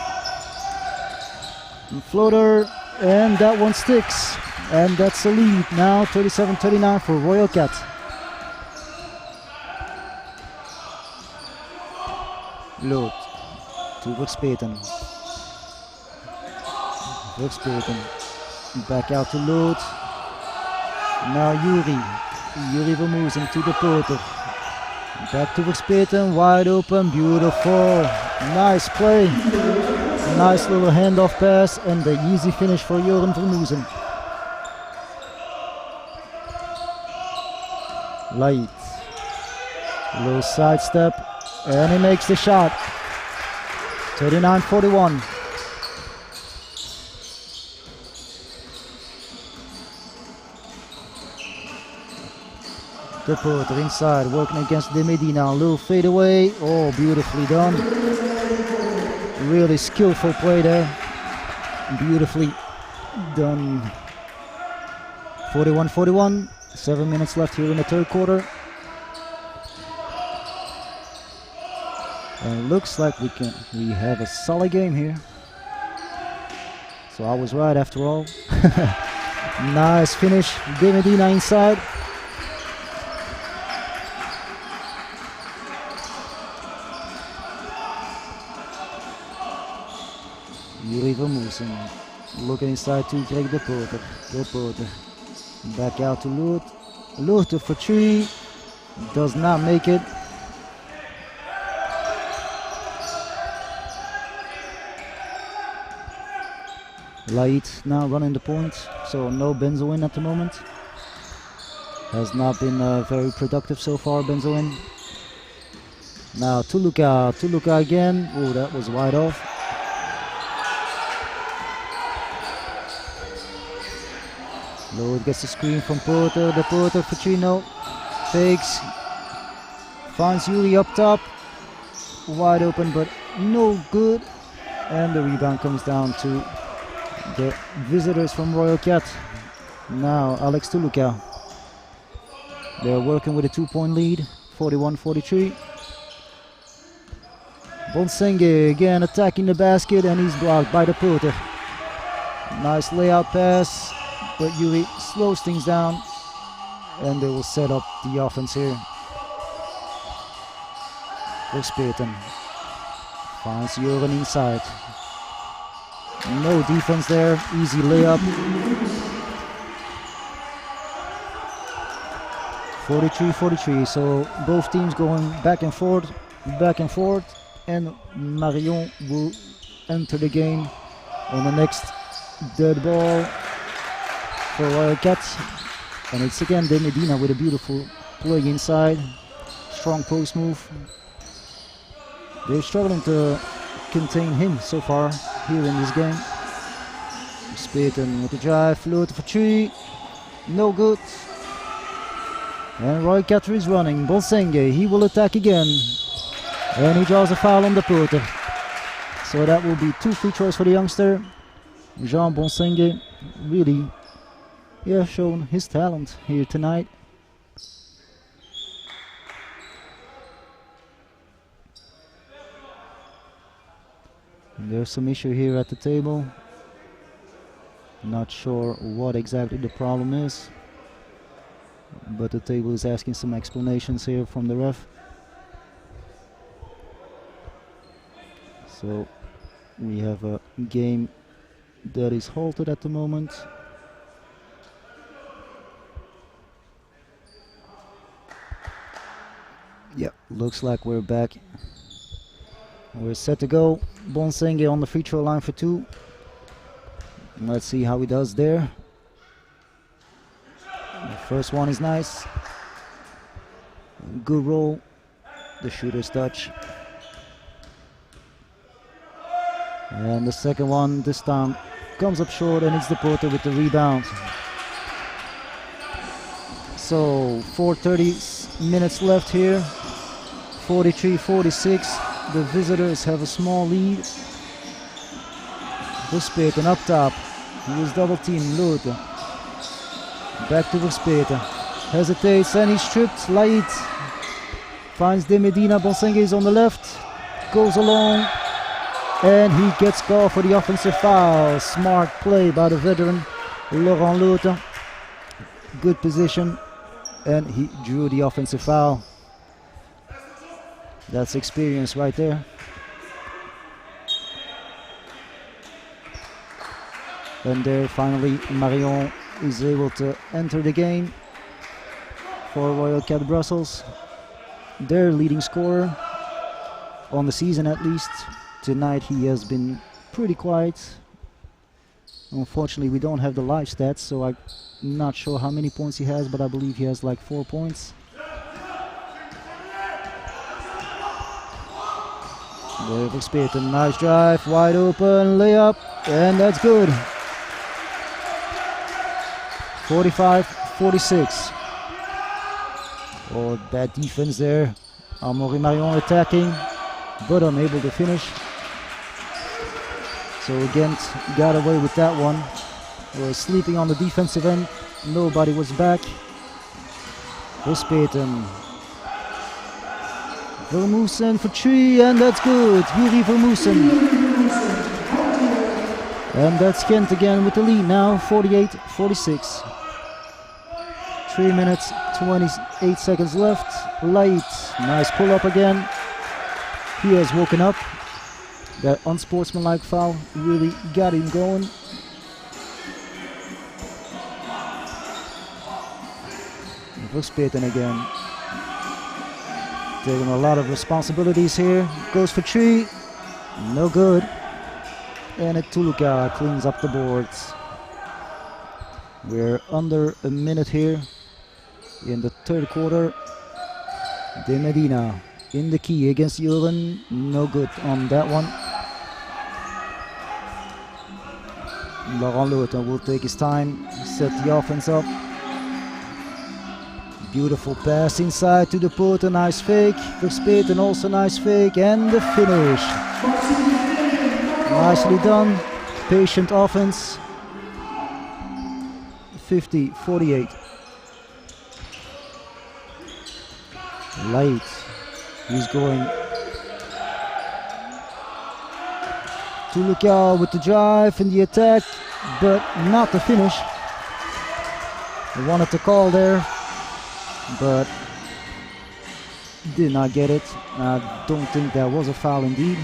Floater, and that one sticks. And that's a lead now, 37-39 for Royal Cat. Lood to Verspeten. Verspeten back out to Lood. Now Yuri Vermoesen to the Porter. Back to Verspeten, wide open, beautiful. Nice play. Nice little handoff pass and the easy finish for Joren Vermoesen. Light. Little sidestep, and he makes the shot. 39-41. De Porter inside, working against De Medina. Little fade away. Oh, beautifully done. Really skillful play there. Beautifully done. 41-41. 7 minutes left here in the third quarter. And it looks like we have a solid game here. So I was right after all. Nice finish. De Medina inside. Yuri Vermoesen looking inside to Greg de Porter. De Porter back out to Loert. Loert for three. Does not make it. Lait now running the point, so no Benzoin at the moment. Has not been very productive so far, Benzoin. Now Tuluka again. Oh, that was wide off. Load gets the screen from Porter. The Porter Ficino fakes. Finds Yuri up top. Wide open, but no good. And the rebound comes down to the visitors from Royal Cat. Now Alex Tuluka. They're working with a 2-point lead, 41-43. Bonsenge again attacking the basket, and he's blocked by the Porter. Nice layout pass, but Yuri slows things down, and they will set up the offense here. Verspeten finds Joran inside. No defense there, easy layup. 43-43, so both teams going back and forth, and Marion will enter the game on the next dead ball for Royal Cats. And it's again De Medina with a beautiful play inside, strong post move. They're struggling to contain him so far here in this game. Speten with the drive, float for three, no good. And Roy Catter is running. Bonsenge, he will attack again. And he draws a foul on the Porter. So that will be 2 free throws for the youngster. Jean Bonsenge really shown his talent here tonight. And there's some issue here at the table. Not sure what exactly the problem is, but the table is asking some explanations here from the ref. So we have a game that is halted at the moment. Yep, looks like we're back. We're set to go. Bonsenge on the free throw line for 2. Let's see how he does there. The first one is nice. Good roll. The shooter's touch. And the second one this time comes up short, and it's the Porter with the rebound. So 4:30 minutes left here. 43-46. The visitors have a small lead. Verspeten up top. He was double teamed. Lotte. Back to Verspeten. Hesitates and he's stripped. Lait finds De Medina. Bonsenge is on the left. Goes along. And he gets called for the offensive foul. Smart play by the veteran Laurent Lotte. Good position. And he drew the offensive foul. That's experience right there. And there finally Marion is able to enter the game for Royal Cat Brussels. Their leading scorer on the season at least. Tonight he has been pretty quiet. Unfortunately we don't have the live stats, so I'm not sure how many points he has, but I believe he has like 4 points. Verspeten, nice drive, wide open, layup, and that's good. 45-46. Oh, bad defense there. Amaury Marion attacking, but unable to finish. So Gent got away with that one. We're sleeping on the defensive end. Nobody was back. Verspeten. Vermeusen for 3, and that's good. Yuri Vermeusen. And that's Gent again with the lead now, 48-46. 3 minutes, 28 seconds left. Light, nice pull up again. He has woken up. That unsportsmanlike foul really got him going. Verspeten again. Taking a lot of responsibilities here. Goes for 3. No good. And Tuluka cleans up the boards. We're under a minute here in the third quarter. De Medina in the key against Juren. No good on that one. Laurent Luther will take his time, set the offense up. Beautiful pass inside to the Porter, nice fake. Verspeten also nice fake, and the finish. Nicely done, patient offense. 50-48. Light, he's going to Lukau with the drive and the attack, but not the finish. They wanted to call there, but did not get it. I don't think that was a foul indeed.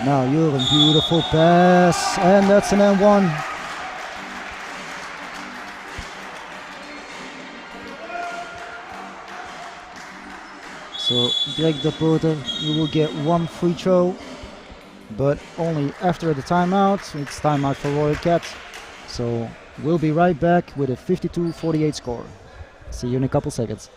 Now Juren, beautiful pass, and that's an N1. So Greg de Porter, you will get 1 free throw, but only after the timeout. It's timeout for Royal Cats. So we'll be right back with a 52-48 score. See you in a couple seconds.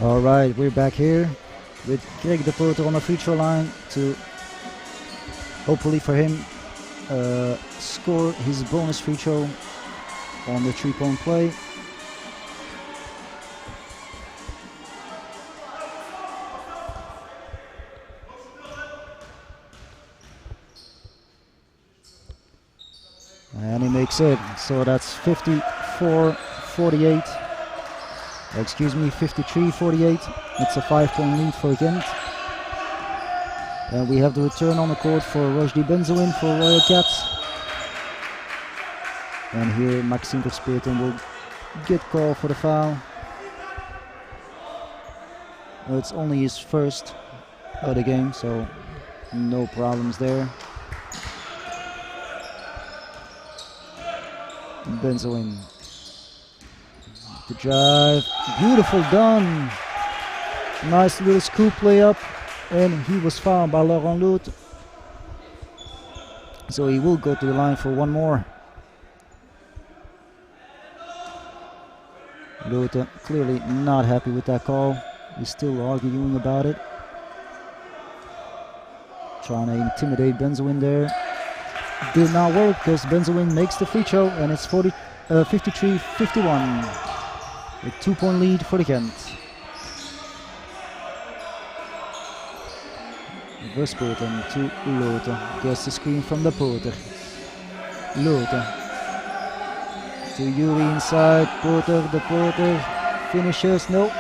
All right, we're back here with Greg de Porter on the free throw line to hopefully for him score his bonus free throw on the 3-point play. And he makes it, so that's 54-48. Excuse me, 53-48. It's a 5-point lead for Gent. And we have the return on the court for Rushdie Benzoin for Royal Cats. And here Maxime Verspeten will get called for the foul. Well, it's only his first of the game, so no problems there. Benzoin. The drive, beautiful done. Nice little scoop layup, and he was fouled by Laurent Lout. So he will go to the line for one more. Lout clearly not happy with that call. He's still arguing about it. Trying to intimidate Benzoin there. Did not work because Benzoin makes the free throw, and it's 53-51. A 2-point lead for the Gent. Verspeten to Lotte. Gets the screen from the Porter. Lotte. To Yuri inside. Porter, the Porter. Finishes. No.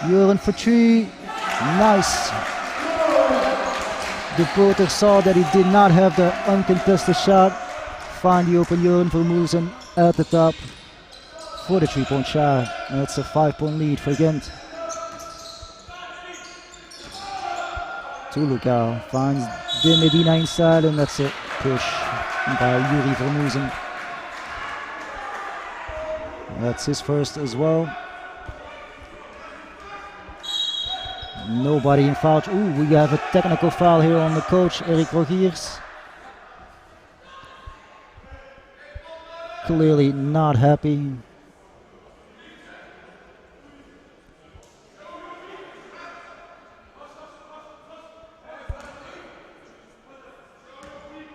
Juren for 3. Nice. De Porter saw that he did not have the uncontested shot. Find the open Jeroen Vermoesen at the top for the 3-point shot. And it's a 5-point lead for Gent. Tuluka finds De Medina inside, and that's a push by Yuri Vermoesen. That's his first as well. Nobody in foul. Ooh, we have a technical foul here on the coach, Eric Rogiers. Clearly not happy.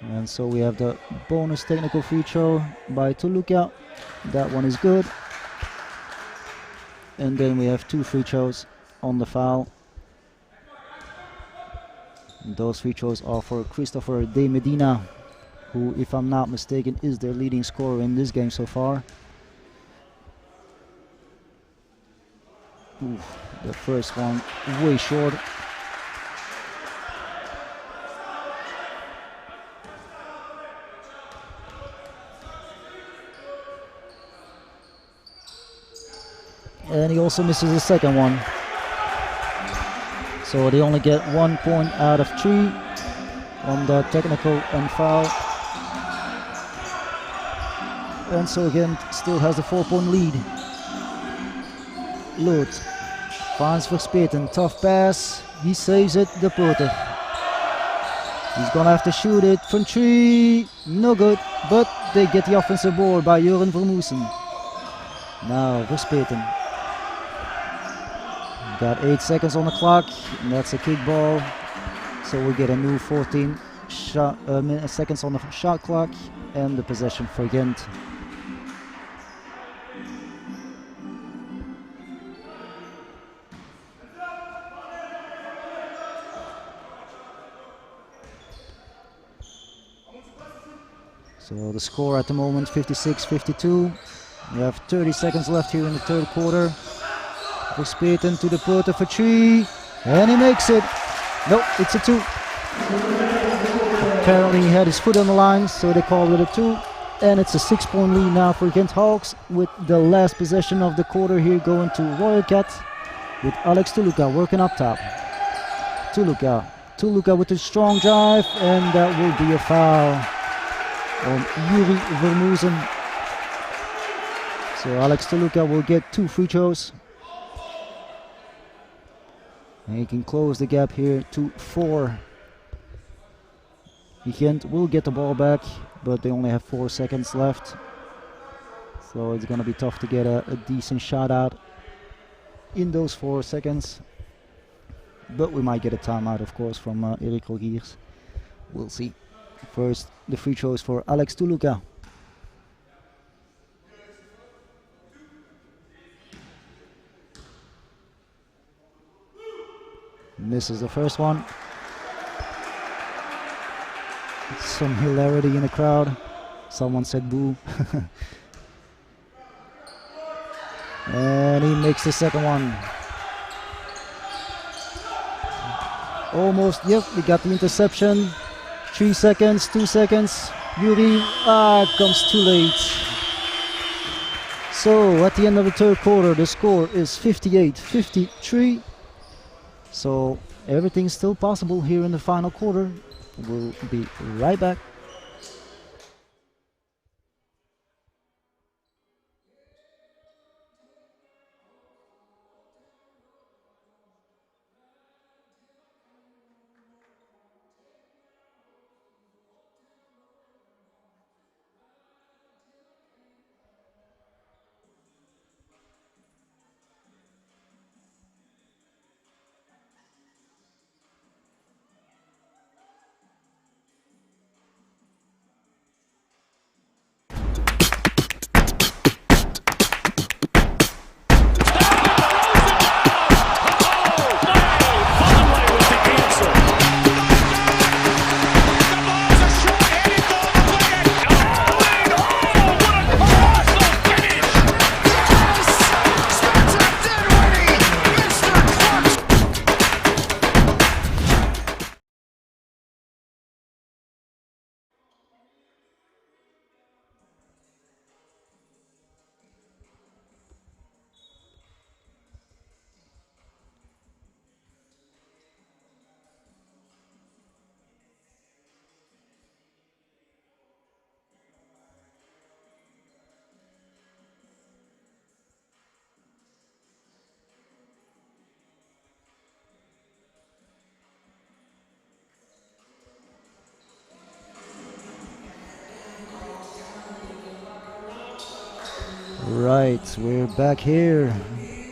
And so we have the bonus technical free throw by Tuluka. That one is good. And then we have 2 free throws on the foul. And those free throws are for Christopher De Medina, who, if I'm not mistaken, is their leading scorer in this game so far. Oof, the first one way short. And he also misses the second one. So they only get 1 point out of 3 on the technical and foul. And so again, still has a 4-point lead. Lood finds Verspeten, tough pass. He saves it, De Porter. He's gonna have to shoot it from 3. No good, but they get the offensive board by Jeroen Vermoesen. Now Verspeten. Got 8 seconds on the clock, and that's a kick ball. So we get a new 14 seconds on the shot clock, and the possession for Gent. So the score at the moment 56-52. We have 30 seconds left here in the third quarter. Verspeten to De Porter for 3, and he makes it. Nope, it's a 2. Apparently he had his foot on the line, so they called it a 2. And it's a 6-point lead now for Gent Hawks, with the last possession of the quarter here going to Royal Cat, with Alex Tuluka working up top. Tuluka with a strong drive, and that will be a foul on Yuri Vermoesen. So Alex Tuluka will get 2 free throws. And he can close the gap here to 4. Gent will get the ball back, but they only have 4 seconds left. So it's going to be tough to get a decent shot out in those 4 seconds. But we might get a timeout, of course, from Eric Rogiers. We'll see. First, the free throws for Alex Tuluka. Misses the first one. Some hilarity in the crowd. Someone said boo. And he makes the second one. Almost, yep, we got the interception. 3 seconds, 2 seconds. Yuri, comes too late. So at the end of the third quarter, the score is 58-53. So everything's still possible here in the final quarter. We'll be right back. Right, we're back here,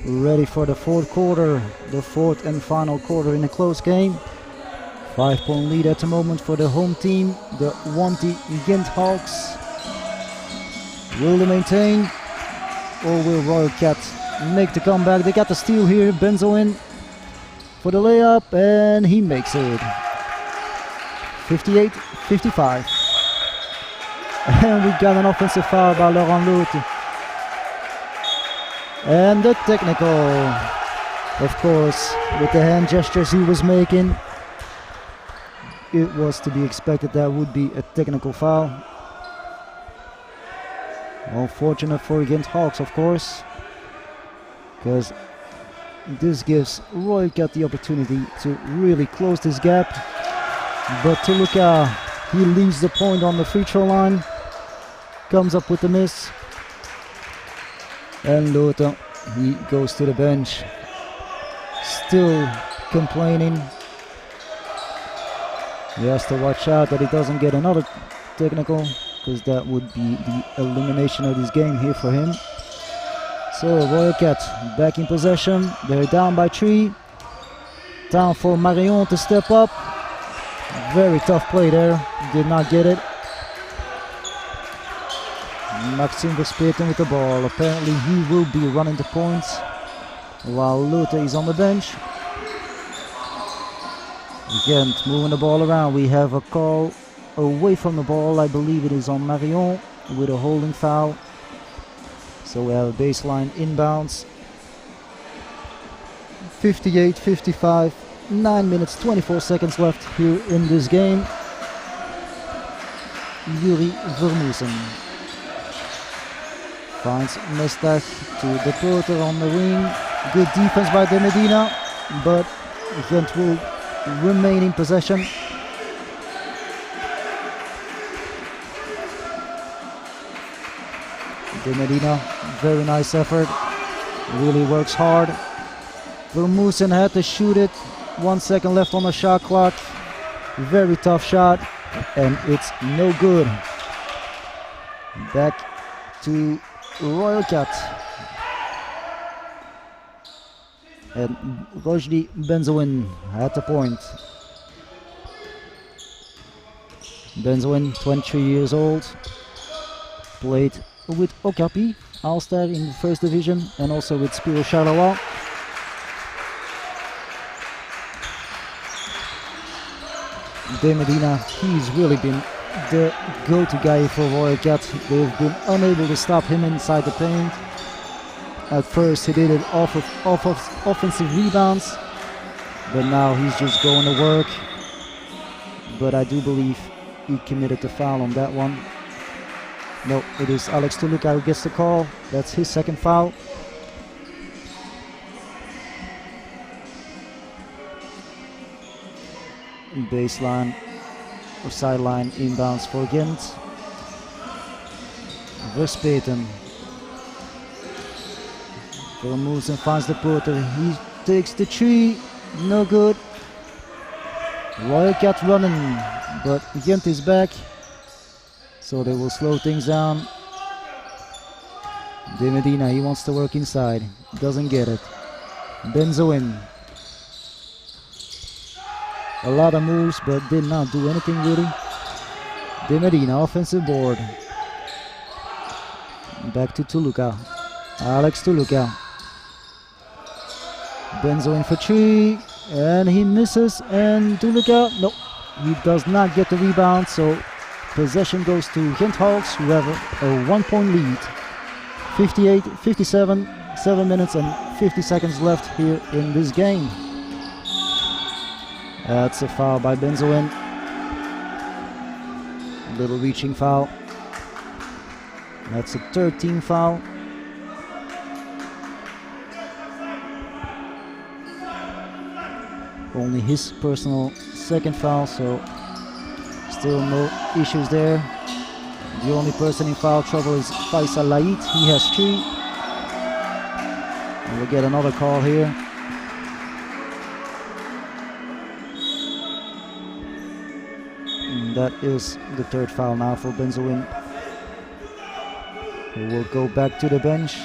ready for the fourth quarter, the fourth and final quarter in a close game. 5-point lead at the moment for the home team, the Wanty Gent Hawks. Will they maintain, or will Royal Cat make the comeback? They got the steal here, Benzo in for the layup, and he makes it. 58-55. And we got an offensive foul by Laurent Lotte. And the technical, of course, with the hand gestures he was making, it was to be expected that would be a technical foul. Unfortunate for Gent Hawks, of course, because this gives Royal Cat the opportunity to really close this gap. But Toluca, he leaves the point on the free throw line, comes up with the miss. And Lotte, he goes to the bench, still complaining. He has to watch out that he doesn't get another technical, because that would be the elimination of this game here for him. So Royal Cat back in possession. They're down by 3. Time for Marion to step up. Very tough play there. Did not get it. Maxime Verspeten with the ball. Apparently he will be running the points while Lotte is on the bench. Again, moving the ball around. We have a call away from the ball. I believe it is on Marion with a holding foul. So we have a baseline inbounds. 58-55. 9 minutes 24 seconds left here in this game. Yuri Vermeusen finds Mestach to the Porter on the wing. Good defense by De Medina, but Gent will remain in possession. De Medina, very nice effort, really works hard. Vermeusen had to shoot it, 1 second left on the shot clock. Very tough shot, and it's no good. Back to Royal Cat. And Rojdi Benzoin at the point. Benzoin, 23 years old, played with Okapi, All-Star in the first division, and also with Spiro Charleroi. De Medina, he's really been the go-to guy for Royal Cat. They've been unable to stop him inside the paint. At first he did it off of offensive rebounds, but now he's just going to work. But I do believe he committed the foul on that one. No, it is Alex Toluca who gets the call. That's his second foul. Baseline or sideline inbounds for Gent. Verspeten. Vermeusen finds the Porter. He takes the 3. No good. Royal Cat running, but Gent is back, so they will slow things down. De Medina, he wants to work inside. Doesn't get it. Benzo in. A lot of moves, but did not do anything really. De Medina, offensive board. Back to Toluca. Alex Toluca. Benzo in for 3, and he misses, and Toluca, no, he does not get the rebound, so possession goes to Gent Hawks, who have a 1-point lead. 58-57, 7 minutes and 50 seconds left here in this game. That's a foul by Benzoin. Little reaching foul. That's a 13 foul. Only his personal second foul, so still no issues there. The only person in foul trouble is Faisal Lait. He has 3. And we'll get another call here. And that is the 3rd foul now for Benzoin. who will go back to the bench.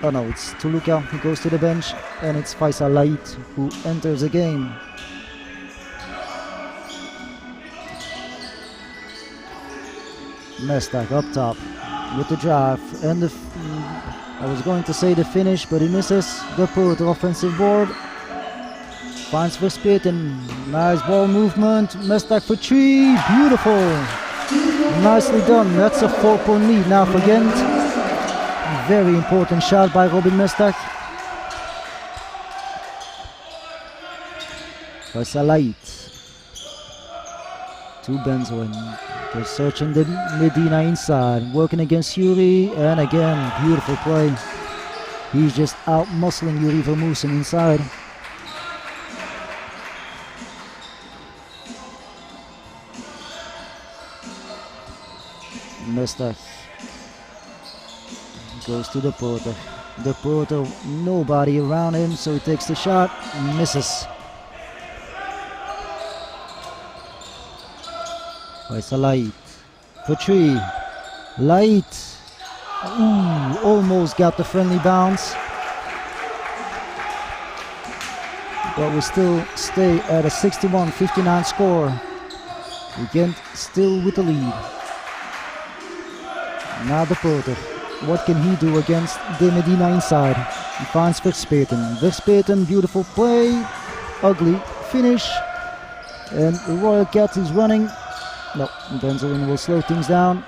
Oh no, it's Tuluka who goes to the bench, and it's Faisal Lait who enters the game. Mestak up top with the drive and the I was going to say the finish, but he misses. The Porter offensive board finds Verspeten. Nice ball movement. Mestak for 3. Beautiful. Nicely done. That's a 4-point lead now for Gent. Very important shot by Robin Mestak. Salait to Benzoin. They're searching the Medina inside, working against Yuri, and again, beautiful play. He's just out muscling Yuri Vermoosen inside. Mestak goes to the Porter. The Porter, nobody around him, so he takes the shot, misses. Faisal Lait for 3. Lait, almost got the friendly bounce, but we still stay at a 61-59 score. Gent still with the lead. Now the Porter. What can he do against De Medina inside? He finds Verspeten. Verspeten, beautiful play, ugly finish, and the Royal Cat is running. No, Benzoin will slow things down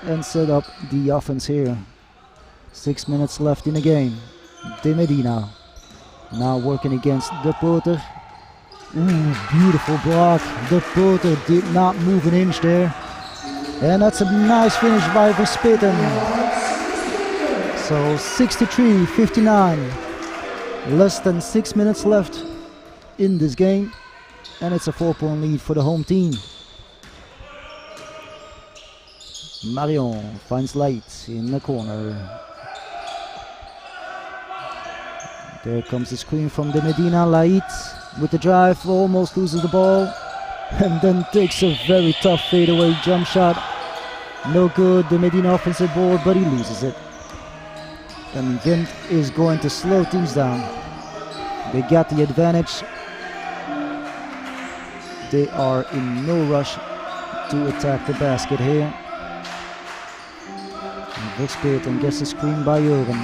and set up the offense here. 6 minutes left in the game. De Medina now working against De Porter. Beautiful block. De Porter did not move an inch there. And that's a nice finish by Verspeten. So 63-59. Less than 6 minutes left in this game. And it's a 4-point lead for the home team. Marion finds Light in the corner. There comes the screen from De Medina. Light with the drive, almost loses the ball, and then takes a very tough fadeaway jump shot. No good. De Medina offensive board, but he loses it. And Gent is going to slow things down. They got the advantage. They are in no rush to attack the basket here. Verspeten gets the screen by Jurgen.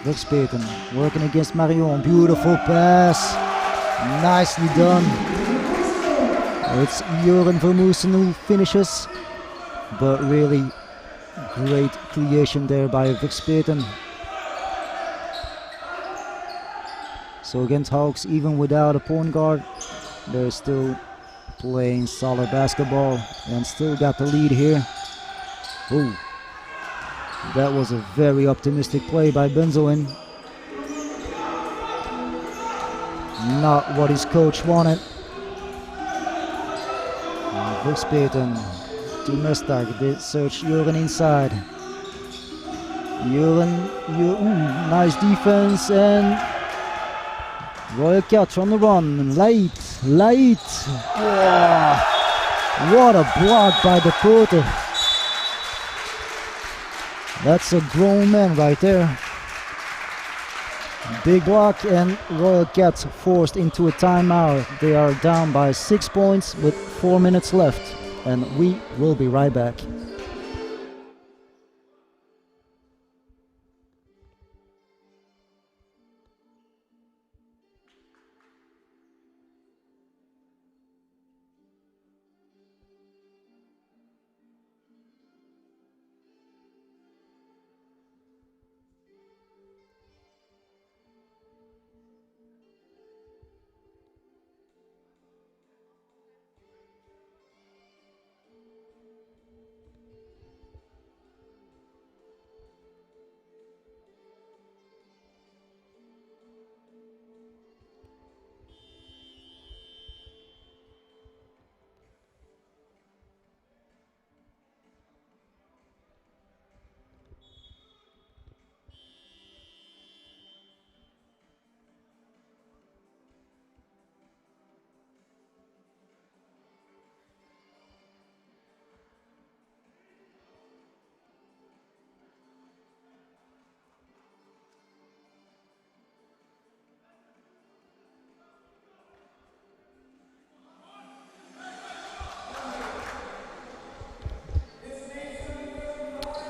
Verspeten working against Marion. Beautiful pass. Nicely done. It's Jurgen Vermoosen who finishes. But really great creation there by Verspeten. So against Hawks, even without a point guard, they're still playing solid basketball and still got the lead here. Ooh. That was a very optimistic play by Benzoin. Not what his coach wanted. Verspeten to Mestak. They search Jurgen inside. Jurgen, nice defense, and Royal Cat on the run. Light. Wow. What a block by the Porter. That's a grown man right there. Big block, and Royal Cats forced into a timeout. They are down by 6 points with 4 minutes left, and we will be right back.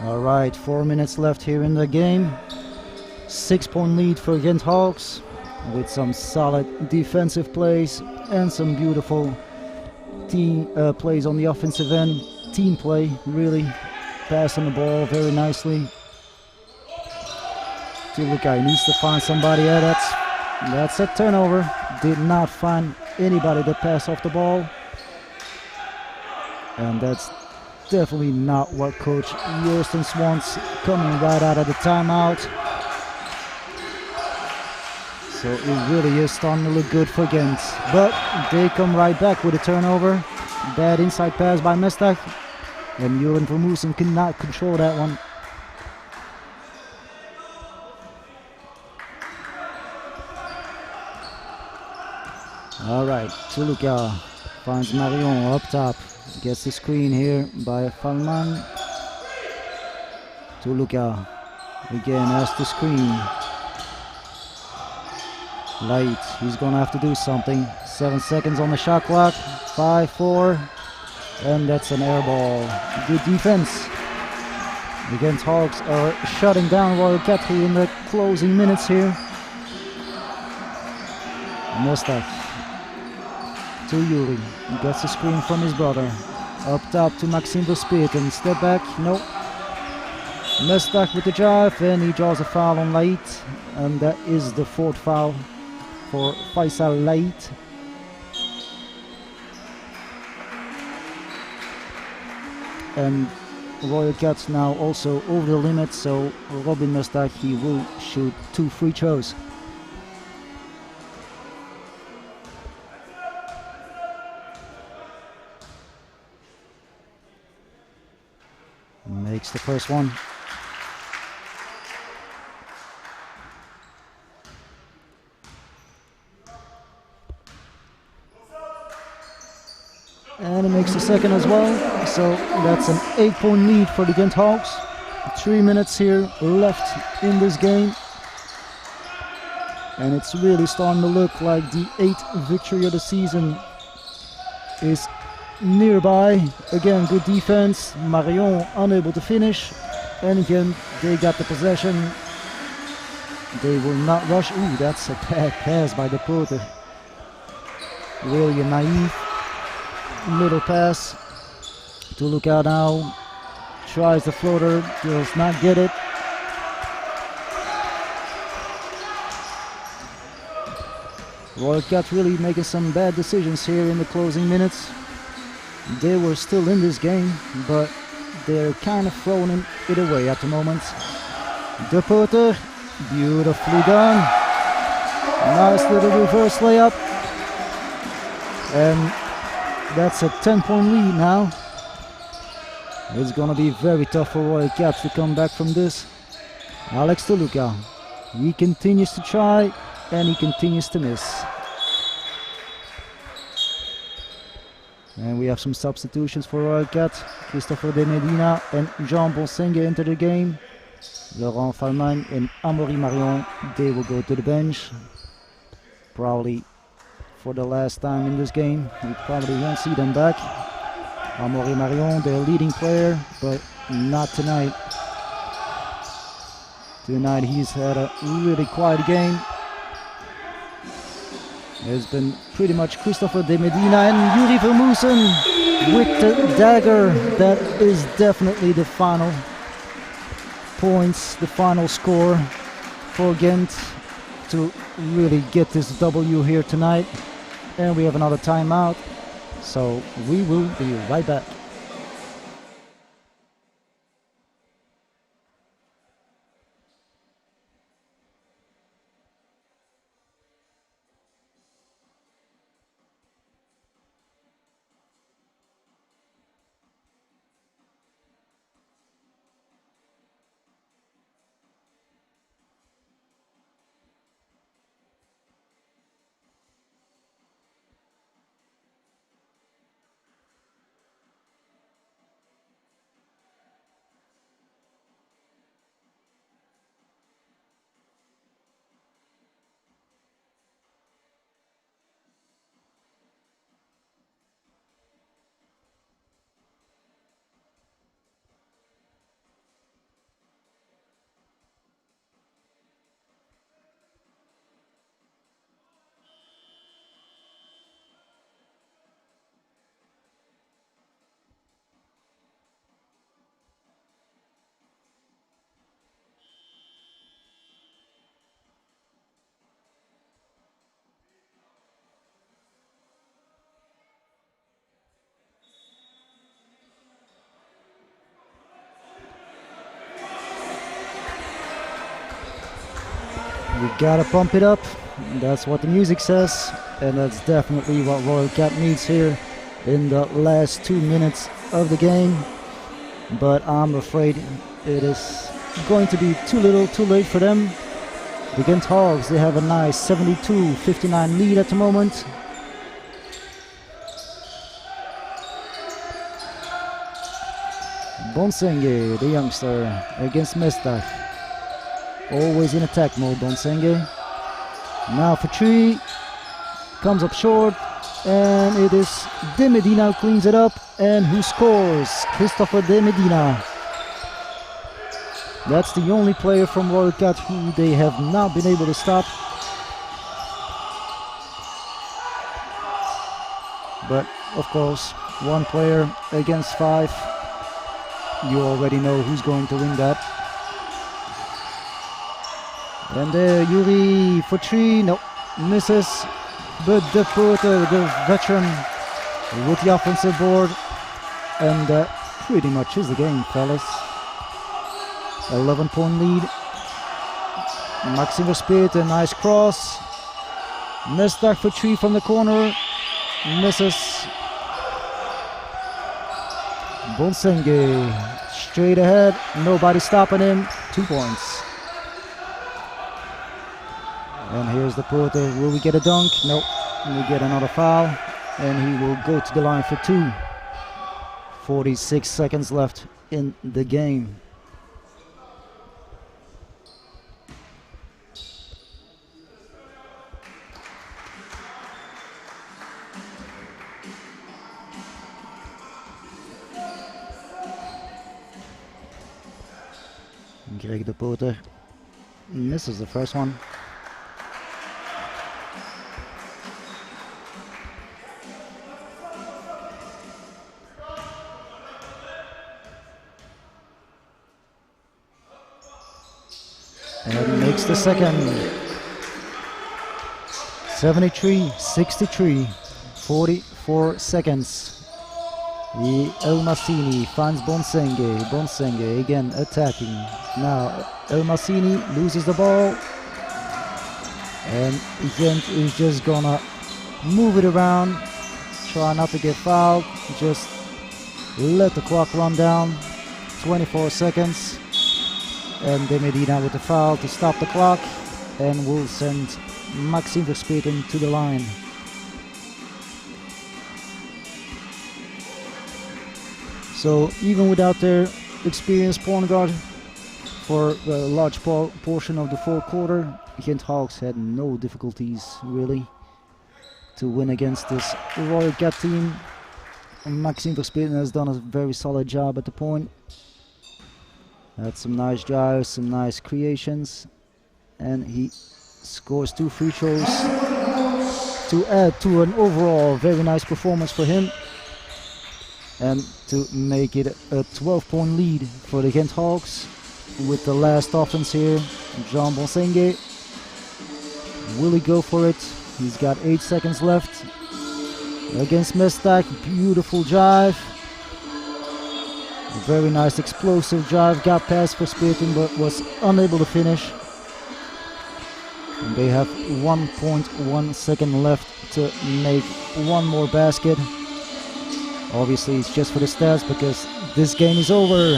All right, 4 minutes left here in the game. 6-point lead for Gent Hawks with some solid defensive plays and some beautiful team plays on the offensive end. Team play, really passing the ball very nicely. Tulukai needs to find somebody. Yeah, that's a turnover. Did not find anybody to pass off the ball. And that's definitely not what Coach Jurstens wants coming right out of the timeout. So it really is starting to look good for Gent. But they come right back with a turnover. Bad inside pass by Mestak. And Joren Vermoesen cannot control that one. All right, Tuluka finds Marion up top. Gets the screen here by Falman. Tuluka again has the screen. Light, he's gonna have to do something. 7 seconds on the shot clock. 5-4, and that's an air ball. Good defense. The Gent Hawks are shutting down Royal Cathedral in the closing minutes here. Mestak to Yuri. He gets the screen from his brother. Up top to Maxime Verspeten. Step back, no. Mestak with the drive, and he draws a foul on Lait. And that is the 4th foul for Faisal Lait. And Royal Cats now also over the limit, so Robin Mestak, he will shoot 2 free throws. Makes the first one. And it makes the second as well. So that's an 8-point lead for the Gent Hawks. 3 minutes here left in this game. And it's really starting to look like the 8th victory of the season is nearby. Again, good defense. Marion unable to finish. And again, they got the possession. They will not rush. Ooh, that's a bad pass by the Porter. Really a naive little pass. To look out now. Tries the floater. Does not get it. Royal Cats really making some bad decisions here in the closing minutes. They were still in this game, but they're kind of throwing it away at the moment. De Porter, beautifully done. Nice little reverse layup. And that's a 10-point lead now. It's gonna be very tough for Royal Cats to come back from this. Alex Toluca, he continues to try and he continues to miss. And we have some substitutions for Royal Cats. Christopher De Medina and Jean Bonsengue enter the game. Laurent Falman and Amaury Marion, they will go to the bench. Probably for the last time in this game. We probably won't see them back. Amaury Marion, their leading player, but not tonight. Tonight he's had a really quiet game. It's been pretty much Christopher De Medina and Yuri Vermoesen with the dagger. That is definitely the final points, the final score for Gent to really get this W here tonight. And we have another timeout, so we will be right back. We gotta pump it up. That's what the music says, and that's definitely what Royal Cat needs here in the last 2 minutes of the game. But I'm afraid it is going to be too little, too late for them. The Gent Hogs, they have a nice 72-59 lead at the moment. Bonsenge, the youngster, against Mestach. Always in attack mode, Bonsenge. Now for 3, comes up short, and it is De Medina who cleans it up, and who scores? Christopher De Medina. That's the only player from Royal Cat who they have not been able to stop. But of course, 1 player against 5. You already know who's going to win that. And there, Yuri for 3, no, misses. But De Porter, the veteran, with the offensive board. And that pretty much is the game, fellas. 11-point lead. Maxim Verspeet, a nice cross. Mestach for 3 from the corner. Misses. Bonsenge straight ahead. Nobody stopping him. 2 points. And here's the Porter. Will we get a dunk? Nope. We get another foul. And he will go to the line for 2. 46 seconds left in the game. Greg De Porter misses the first one. And makes the second. 73-63, 44 seconds. El Massini finds Bonsenge. Bonsenge again attacking. Now El Massini loses the ball. And Gent is just gonna move it around. Try not to get fouled. Just let the clock run down. 24 seconds. And De Medina with the foul to stop the clock. And will send Maxim Verspeet to the line. So even without their experienced point guard for a large portion of the fourth quarter, Gent Hogs had no difficulties really to win against this Royal Cat team. And Maxim Verspeet has done a very solid job at the point. Had some nice drives, some nice creations, and he scores 2 free throws to add to an overall very nice performance for him. And to make it a 12-point lead for the Gent Hogs with the last offense here. Jean Bonsenge. Will he go for it? He's got 8 seconds left against Mestach. Beautiful drive. Very nice explosive drive. Got past for Spiritin but was unable to finish. And they have 1.1 second left to make 1 more basket. Obviously it's just for the stats because this game is over.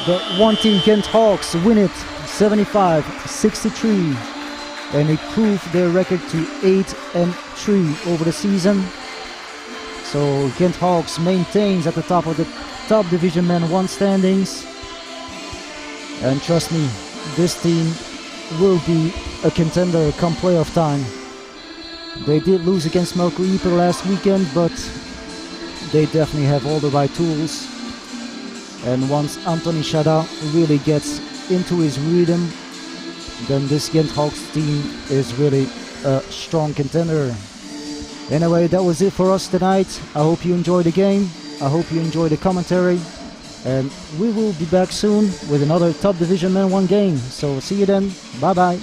The Wanty Gent Hogs win it 75-63 and improve their record to 8-3 over the season. So Gent Hogs maintains at the top of the top Division Men 1 standings. And trust me, this team will be a contender come playoff time. They did lose against Melko Ypres last weekend, but they definitely have all the right tools. And once Anthony Chada really gets into his rhythm, then this Gent Hogs team is really a strong contender. Anyway, that was it for us tonight. I hope you enjoyed the game. I hope you enjoyed the commentary. And we will be back soon with another Top Division Men 1 game. So see you then. Bye bye.